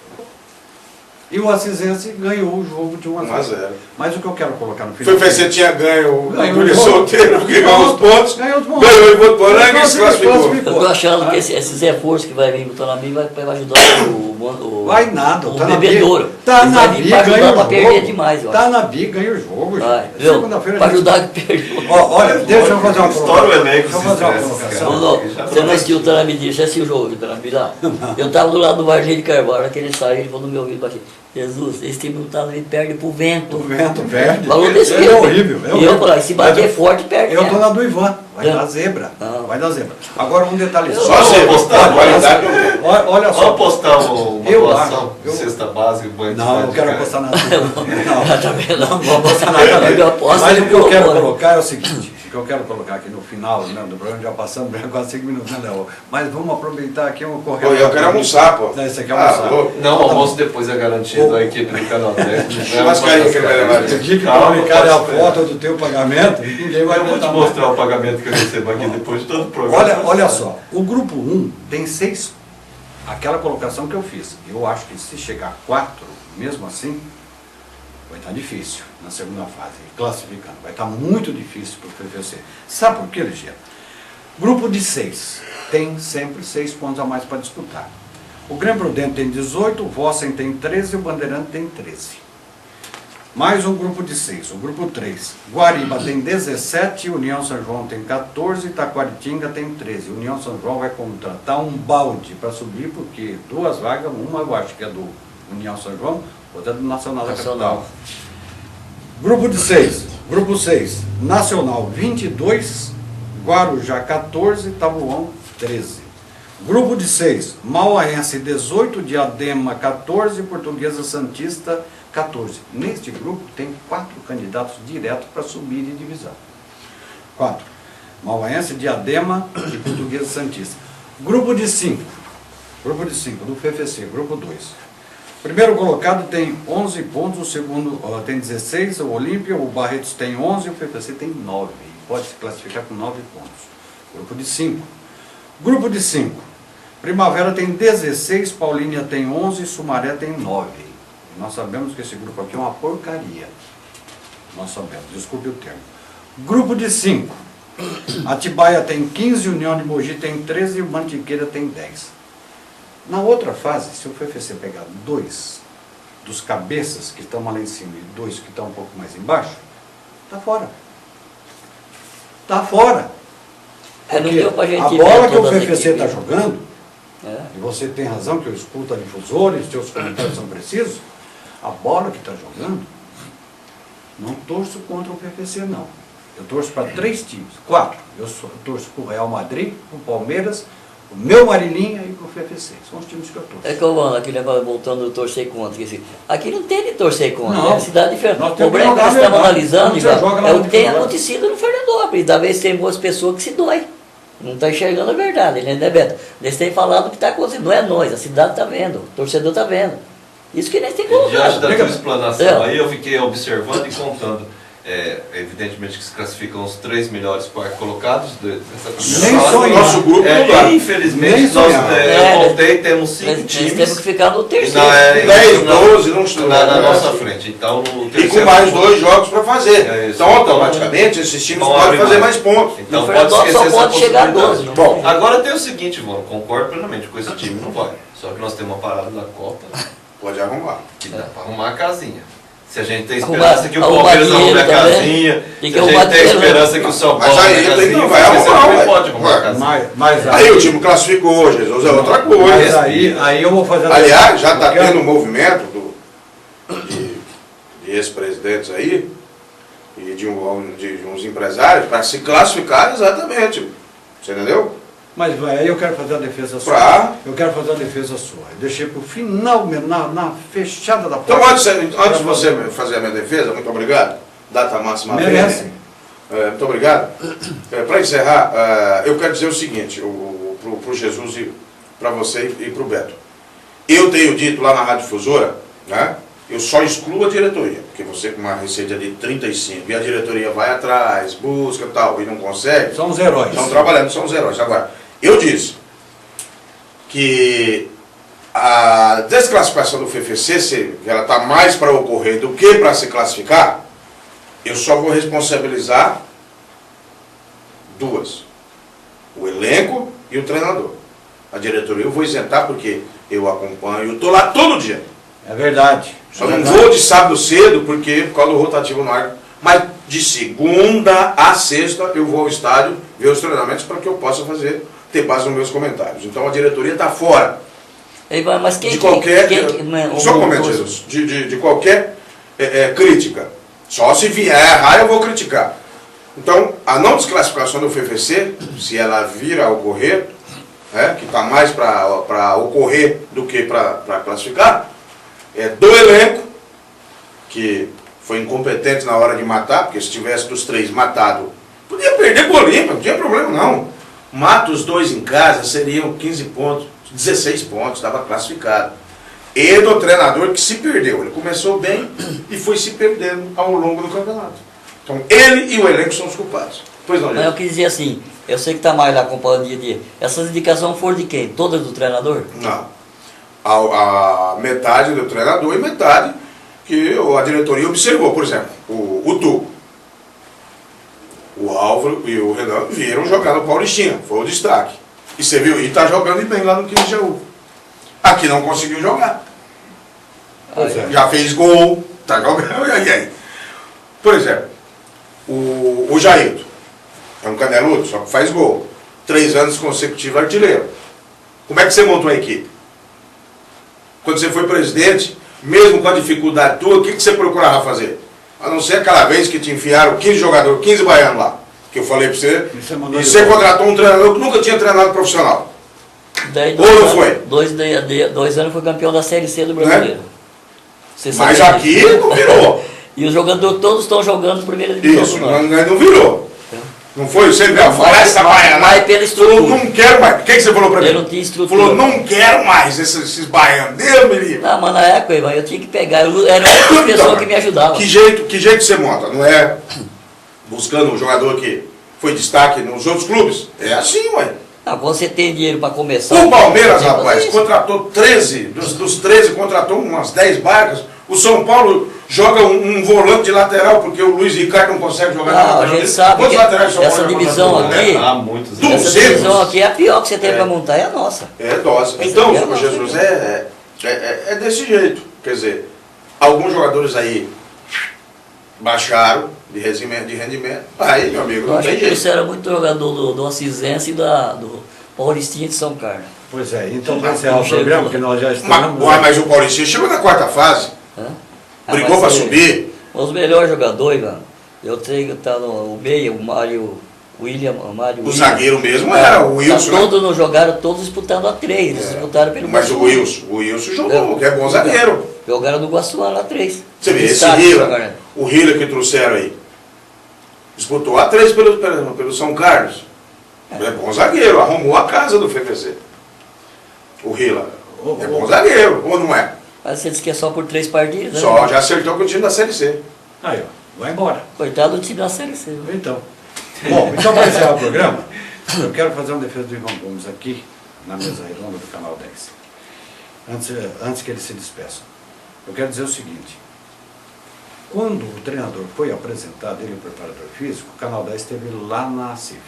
E o Assisense ganhou o jogo de 1-0. Mas o que eu quero colocar no final... Foi que você tinha ganho o solteiro, porque ganhou os pontos. Ganhou os pontos. Ganhou o Votuporanga e se classificou. Eu estou achando que esses reforços que vai vir pro Tanabi vai ajudar o vai nada. O bebedouro. Tanabi ganha o jogo. Perder demais, Tanabi ganha o jogo. Segunda-feira para ajudar a perder. Olha, deixa eu fazer uma colocação. Deixa eu fazer uma colocação. Você não assistiu o Tanabi disso, você assistiu o jogo do Tanabi lá? Eu estava do lado do Varginho de Carvalho, que ele saiu, ele falou no meu ouvido baixinho. Jesus, esse time do Tanabi perde pro vento. O vento perde. Falou desse jeito. É horrível. E eu falei, se bater forte, perde. Eu tô na do Ivan. Vai dar zebra. Vai dar zebra. Agora um detalhe Só apostar, olha só. Vamos apostar uma doação de cesta básica. Não, eu não quero apostar nada. Não vou apostar nada. Mas o que eu quero colocar é o seguinte, o que eu quero colocar aqui no final, né, do programa, já passamos quase 5 minutos, né, Léo? Mas vamos aproveitar aqui um correio. Eu quero almoçar, pô. Você quer almoçar? Não, o almoço depois é garantido a equipe do canal técnico. Mas carinho que ele vai levar. Se o dia que comunicar a foto do teu pagamento, ninguém vai Eu vou te mostrar o pagamento que eu recebo aqui depois de todo o programa. Olha só, o grupo 1 tem 6, aquela colocação que eu fiz. Eu acho que se chegar a 4, mesmo assim, vai estar difícil na segunda fase, classificando. Vai estar muito difícil para o PVC. Sabe por quê, Ligeiro? Grupo de 6 tem sempre 6 pontos a mais para disputar. O Grêmio Prudente tem 18, o Vossen tem 13 e o Bandeirante tem 13. Mais um grupo de 6, o grupo 3. Guariba tem 17, União São João tem 14, Taquaritinga tem 13. União São João vai contratar um balde para subir, porque 2 vagas, uma eu acho que é do União São João, outra é do Nacional da Capital. Grupo de 6, grupo 6, Nacional 22, Guarujá 14, Tabuão 13. Grupo de 6, Mauaense 18, Diadema 14, Portuguesa Santista 14. Neste grupo tem 4 candidatos diretos para subir de divisão. 4. Mauaense, Diadema e Portuguesa Santista. Grupo de 5. Grupo de 5, do FFC, grupo 2. Primeiro colocado tem 11 pontos, o segundo tem 16, o Olímpia, o Barretos tem 11 e o FFC tem 9. Pode se classificar com 9 pontos. Grupo de 5. Grupo de 5. Primavera tem 16, Paulínia tem 11 e Sumaré tem 9. Nós sabemos que esse grupo aqui é uma porcaria. Nós sabemos, desculpe o termo. Grupo de 5. Atibaia tem 15, União de Mogi tem 13 e o Mantiqueira tem 10. Na outra fase, se o FFC pegar 2 dos cabeças que estão lá em cima e 2 que estão um pouco mais embaixo, está fora. Está fora. Não deu pra gente a bola que o ver FFC está jogando, e você tem razão que eu escuto a difusora e os seus comentários são precisos, a bola que está jogando, não torço contra o PFC, não. Eu torço para 3 times, 4. Eu torço para o Real Madrid, para o Palmeiras, o meu Marilinha e para o PFC. São os times que eu torço. É que eu vou aqui voltando do torcer contra. Aqui não tem de torcer contra, não, é cidade diferente. O problema que nós estamos analisando é o que tem acontecido no Fernandópolis. Talvez tem boas pessoas que se doem. Não está enxergando a verdade, né, Beto? Eles têm falado o que está acontecendo. Não é nós, a cidade está vendo, o torcedor está vendo. Isso que eles têm colocado. Diante da tua explanação aí, eu fiquei observando e contando. Evidentemente que se classificam os 3 melhores quartos colocados dessa primeira fase. Nosso grupo infelizmente, nós, eu contei, temos 5 times. Temos que ficar no terceiro. 10, 12, não estou na nossa frente. Então, no e com mais 2 jogos para fazer. Então, automaticamente, esses times podem fazer mais pontos. Então, pode esquecer só essa pode chegar a 12. Bom, agora tem o seguinte, mano, concordo plenamente com esse time, não vai. Só que nós temos uma parada da Copa. Pode arrumar. Que dá para arrumar a casinha. Se a gente tem esperança que o Palmeiras arrume a casinha, se a gente tem esperança que o São Paulo arrume a casinha, não vai arrumar, pode arrumar a casinha. Mas aí o time classificou, Jesus, é outra coisa. Mas aí eu vou fazer... Aliás, já está tendo um movimento de ex-presidentes aí, e de uns empresários, para se classificar exatamente. Você entendeu? Mas aí eu quero fazer a defesa sua. Eu quero fazer a defesa sua. Eu deixei para o final mesmo, na fechada da porta. Então, antes de você fazer a minha defesa, muito obrigado. Data máxima. Merece. Muito obrigado. Para encerrar, eu quero dizer o seguinte, para o Jesus e para você e para o Beto. Eu tenho dito lá na Rádio Difusora, né? Eu só excluo a diretoria, porque você com uma receita de 35 e a diretoria vai atrás, busca tal, e não consegue. São os heróis. Estão trabalhando, são os heróis. Agora, eu disse que a desclassificação do FFC, ela está mais para ocorrer do que para se classificar, eu só vou responsabilizar 2. O elenco e o treinador. A diretoria eu vou isentar porque eu acompanho, eu estou lá todo dia. É verdade. Só não vou de sábado cedo, porque por causa do rotativo no ar. Mas de segunda a sexta eu vou ao estádio ver os treinamentos para que eu possa ter base nos meus comentários. Então a diretoria está fora. Mas quem, de qualquer. Só comenta, Jesus. De qualquer crítica. Só se vier errar eu vou criticar. Então, a não desclassificação do FFC, se ela vir a ocorrer, que está mais para ocorrer do que para classificar, é do elenco, que foi incompetente na hora de matar, porque se tivesse dos 3 matado, podia perder pro Olímpia, não tinha problema não. Mata os 2 em casa, seriam 15 pontos, 16 pontos, estava classificado. E do treinador que se perdeu, ele começou bem e foi se perdendo ao longo do campeonato. Então ele e o elenco são os culpados. Pois não, Mas eu quis dizer assim, eu sei que está mais lá acompanhando dia a dia. Essas indicações foram de quem? Todas do treinador? Não. A metade do treinador e metade que a diretoria observou. Por exemplo, o Tuco, o Álvaro e o Renan viram jogar no Paulistinha, foi o destaque. E você viu, e está jogando bem lá no 15 de Jaú. Aqui não conseguiu jogar. Já fez gol, está jogando, e aí? Por exemplo, o Jairto é um caneludo, só que faz gol. 3 anos consecutivos artilheiro. Como é que você montou a equipe? Quando você foi presidente, mesmo com a dificuldade tua, o que você procurava fazer? A não ser aquela vez que te enfiaram 15 jogadores, 15 baianos lá, que eu falei para você, e você contratou um treinador que nunca tinha treinado profissional. Daí, ou não foi? 2 anos foi campeão da Série C do Brasileiro. Mas aqui não virou. E os jogadores todos estão jogando primeira divisão. Isso, mas não virou. Não foi? Você viu? Falou essa baiana. Mas pela estrutura. Falou, não quero mais. O que você falou pra mim? Eu não tinha estrutura. Falou, não quero mais esses baianos. Deus me livre. Não, mas na época, Ivan, eu tinha que pegar. Era outra pessoa que me ajudava. Que jeito você monta? Não é buscando um jogador que foi destaque nos outros clubes? É assim, ué. Não, quando você tem dinheiro para começar... O Palmeiras, rapaz, contratou 13, dos 13 contratou umas 10 barcas. O São Paulo joga um volante de lateral, porque o Luiz Ricardo não consegue jogar na lateral. A gente sabe quantos laterais São essa divisão aqui, essa divisão aqui é a pior que você tem para montar, é a nossa. É dose. Então, Senhor Jesus, é desse jeito. Quer dizer, alguns jogadores aí baixaram de rendimento. Aí, meu amigo, não tem jeito. Você era muito jogador do Assisense e do Paulistinha de São Carlos. Pois é, então para encerrar o programa, que nós já estamos... Mas o Paulistinha chegou na 4ª fase. Brigou para subir. Os melhores jogadores, mano. Eu tenho que tá no meio, o Mário... O zagueiro mesmo era o Wilson. Todos não jogaram, todos disputando a 3. Eles disputaram pelo Mas o Wilson jogou, que é bom zagueiro. Jogaram no Guaçuana a 3. Você vê, esse Hila, o Hila que trouxeram aí, disputou a 3 pelo São Carlos. É bom zagueiro, arrumou a casa do FFC. O Hila é bom zagueiro, ou não é? Mas você disse que é só por 3 partidas? Só, já acertou com o time da Série C. Aí, ó, vai embora. Coitado do time da Série C. Então. Bom, então para encerrar o programa, eu quero fazer uma defesa do Ivan Gomes aqui, na mesa redonda do Canal 10. Antes que ele se despeça. Eu quero dizer o seguinte. Quando o treinador foi apresentado, ele, o preparador físico, o Canal 10 esteve lá na CIF.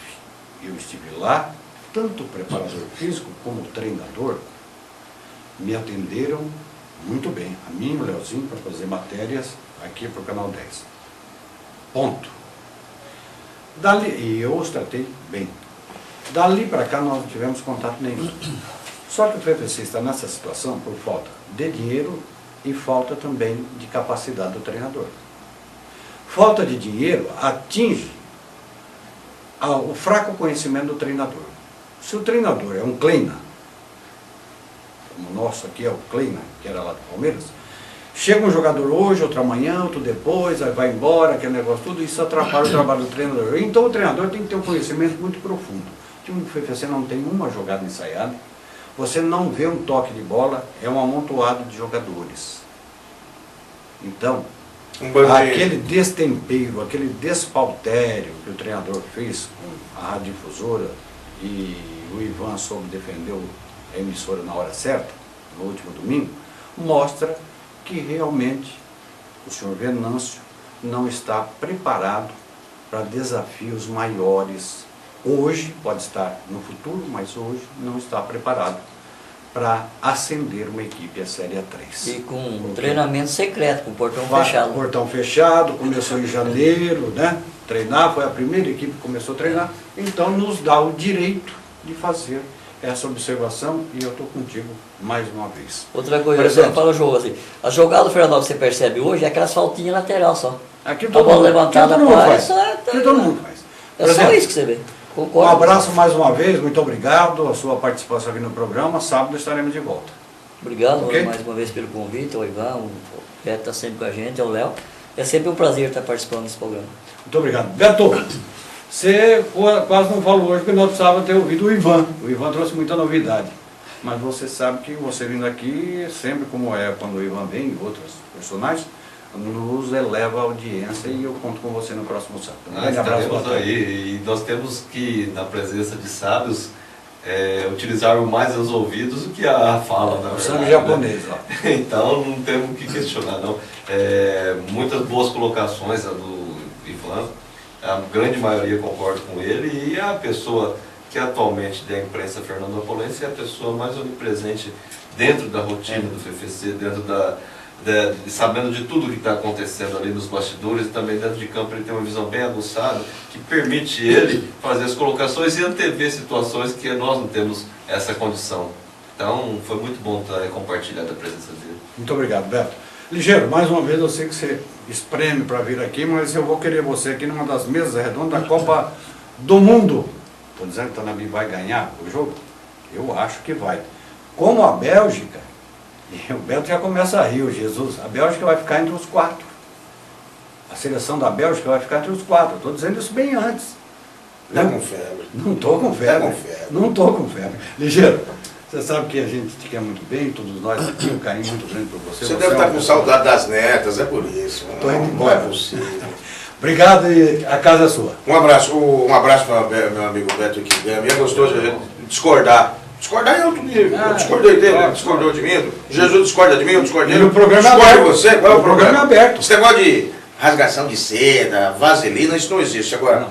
Eu estive lá, tanto o preparador físico como o treinador me atenderam muito bem, a mim e o Leozinho, para fazer matérias aqui para o Canal 10. Ponto. E eu os tratei bem. Dali para cá nós não tivemos contato nenhum. Só que o FFC está nessa situação por falta de dinheiro e falta também de capacidade do treinador. Falta de dinheiro atinge o fraco conhecimento do treinador. Se o treinador é um Kleina, como o nosso aqui é o Kleina, que era lá do Palmeiras, chega um jogador hoje, outro amanhã, outro depois, aí vai embora, aquele negócio, tudo isso atrapalha o trabalho do treinador. Então o treinador tem que ter um conhecimento muito profundo. O time do FFC não tem uma jogada ensaiada, você não vê um toque de bola, é um amontoado de jogadores. Então, aquele destempero, aquele despautério que o treinador fez com a radiodifusora e o Ivan soube defender a emissora na hora certa, no último domingo, mostra que realmente o senhor Venâncio não está preparado para desafios maiores. Hoje, pode estar no futuro, mas hoje não está preparado para ascender uma equipe à Série A3. E com um treinamento secreto, com o portão fechado. fechado. Portão fechado, começou em janeiro, né? Treinar, foi a primeira equipe que começou a treinar. Então nos dá o direito de fazer essa observação e eu estou contigo mais uma vez. Outra coisa, você fala o jogo assim, a jogada do Fernando que você percebe hoje é aquelas faltinhas lateral só. Aqui a bola levantada todo mundo faz. Todo mundo faz. É só isso que você vê. Concordo. Um abraço mais uma vez, muito obrigado a sua participação aqui no programa. Sábado estaremos de volta. Obrigado Okay? mais uma vez pelo convite, ao Ivan, o Beto está sempre com a gente, ao Léo. É sempre um prazer estar participando desse programa. Muito obrigado. Beto, você quase não falou hoje, porque nós precisávamos ter ouvido o Ivan. O Ivan trouxe muita novidade. Mas você sabe que você vindo aqui, sempre como é quando o Ivan vem e outros personagens, nos eleva a audiência e eu conto com você no próximo sábado. Um grande abraço para todos. E nós temos que, na presença de sábios, utilizar mais os ouvidos do que a fala, na verdade. Sangue japonês, ó. Então não temos que questionar, não. Muitas boas colocações a do Ivan, a grande maioria concorda com ele, e a pessoa que atualmente da imprensa, Fernando Apolense, é a pessoa mais onipresente dentro da rotina do FFC, dentro sabendo de tudo que está acontecendo ali nos bastidores, e também dentro de campo ele tem uma visão bem aguçada, que permite ele fazer as colocações e antever situações que nós não temos essa condição. Então foi muito bom compartilhar a presença dele. Muito obrigado, Beto. Ligeiro, mais uma vez eu sei que você espreme para vir aqui, mas eu vou querer você aqui numa das mesas redondas da Copa do Mundo. Estou dizendo que o Tanabi vai ganhar o jogo? Eu acho que vai. Como a Bélgica, e o Beto já começa a rir, o Jesus, a Bélgica vai ficar entre os 4. A seleção da Bélgica vai ficar entre os 4. Estou dizendo isso bem antes. Não com febre. Não estou com febre. Tá com febre. Não estou com febre. Ligeiro, você sabe que a gente te quer muito bem, todos nós aqui, um carinho muito grande por você. Você deve estar com saudade das netas, é por isso. Tô indo Não embora. é possível. Obrigado e a casa é sua. Um abraço para meu amigo Beto aqui. É gostoso de discordar. Discordar em outro nível. Eu discordei dele, ele discordou de mim. Jesus discorda de mim, eu discordo dele. E o programa é discordo aberto. de você, qual é o programa problema? é aberto. Esse negócio de rasgação de seda, vaselina, isso não existe. Agora,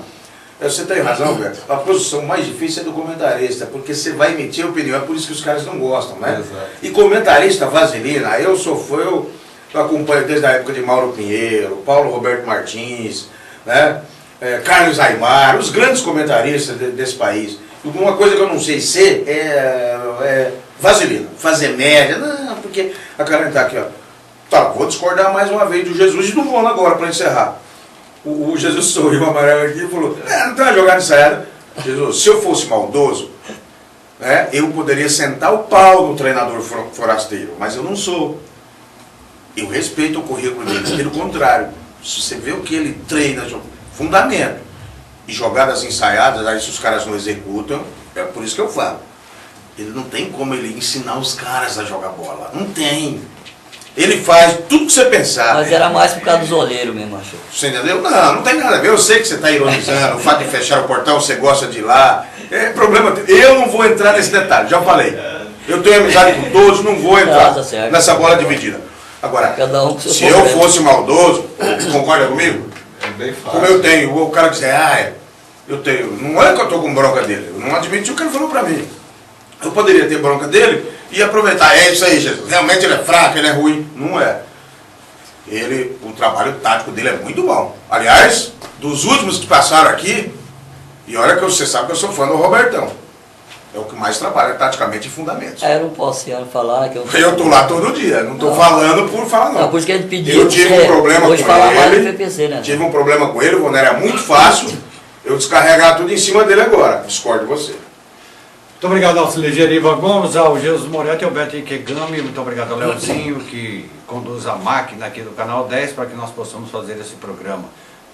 você tem razão, Beto. A posição mais difícil é do comentarista, porque você vai emitir opinião, é por isso que os caras não gostam, né? Exato. E comentarista, vaselina, eu sou fã, eu acompanho desde a época de Mauro Pinheiro, Paulo Roberto Martins, né? Carlos Aymar, os grandes comentaristas desse país. Uma coisa que eu não sei ser é vaselina, fazer média, não, porque a cara está aqui, ó. Tá, vou discordar mais uma vez do Jesus e do Vono agora para encerrar. O Jesus sorriu amarelo aqui e falou, não tem uma jogada ensaiada. Jesus, se eu fosse maldoso, né, eu poderia sentar o pau no treinador forasteiro, mas eu não sou. Eu respeito o currículo dele, pelo contrário. Se você vê o que ele treina, fundamento. E jogadas ensaiadas, aí se os caras não executam, é por isso que eu falo. Ele não tem como ele ensinar os caras a jogar bola. Não tem. Ele faz tudo que você pensar. Mas era mais por causa dos olheiros mesmo, acho. Você entendeu? Não tem nada a ver. Eu sei que você está ironizando. O fato de fechar o portão, você gosta de ir lá. É problema. Eu não vou entrar nesse detalhe, já falei. Eu tenho amizade com todos, não vou entrar nessa bola dividida. Agora, cada um com seu se eu problema. fosse maldoso, concorda comigo? É bem fácil. Como eu tenho, o cara diz, eu tenho. Não é que eu estou com bronca dele, eu não admiti o que ele falou para mim. Eu poderia ter bronca dele e aproveitar, é isso aí, Jesus. Realmente ele é fraco, ele é ruim. Não é. O trabalho tático dele é muito bom. Aliás, dos últimos que passaram aqui, e olha que você sabe que eu sou fã do Robertão. É o que mais trabalha taticamente em fundamentos. Eu não posso falar que eu estou lá todo dia, não estou falando por falar não. Por isso que ele pediu. Eu tive um problema hoje com falar mais do ele, PPC, né? tive um problema com ele, quando era muito fácil eu descarregar tudo em cima dele agora. Discordo de você. Muito obrigado ao Ligeiro Ivan Gomes, ao Jesus Moretti e ao Beto Ikegami. Muito obrigado ao Leozinho, que conduz a máquina aqui do Canal 10 para que nós possamos fazer esse programa.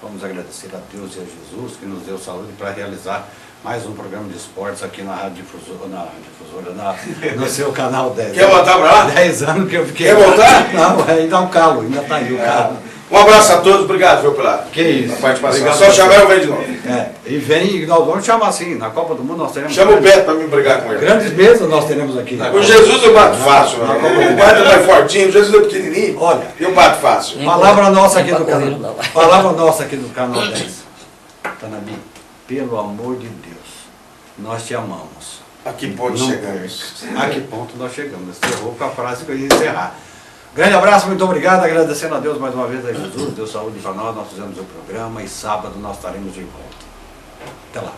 Vamos agradecer a Deus e a Jesus que nos deu saúde para realizar mais um programa de esportes aqui na Rádio Difusora, no seu Canal 10. Quer voltar para lá? 10 anos que eu fiquei. Quer voltar? Não, ainda um calo, ainda está aí o calo. Um abraço a todos, obrigado, viu, pela participação. Obrigado. Só chamar eu venho de novo. E vem, nós vamos chamar assim, na Copa do Mundo nós teremos... Chama o Beto para me brigar com ele. Grandes mesas nós teremos aqui. O Jesus eu bato fácil, o Beto é fortinho, o Jesus é pequenininho. Olha, eu bato fácil. Palavra nossa aqui do canal. Palavra nossa aqui do Canal 10. Tanabi, pelo amor de Deus, nós te amamos. A que ponto chegamos? A que ponto nós chegamos? Encerrou com a frase que eu ia encerrar. Grande abraço, muito obrigado, agradecendo a Deus mais uma vez, a Jesus, Deus saúde para nós fizemos o programa e sábado nós estaremos de volta. Até lá.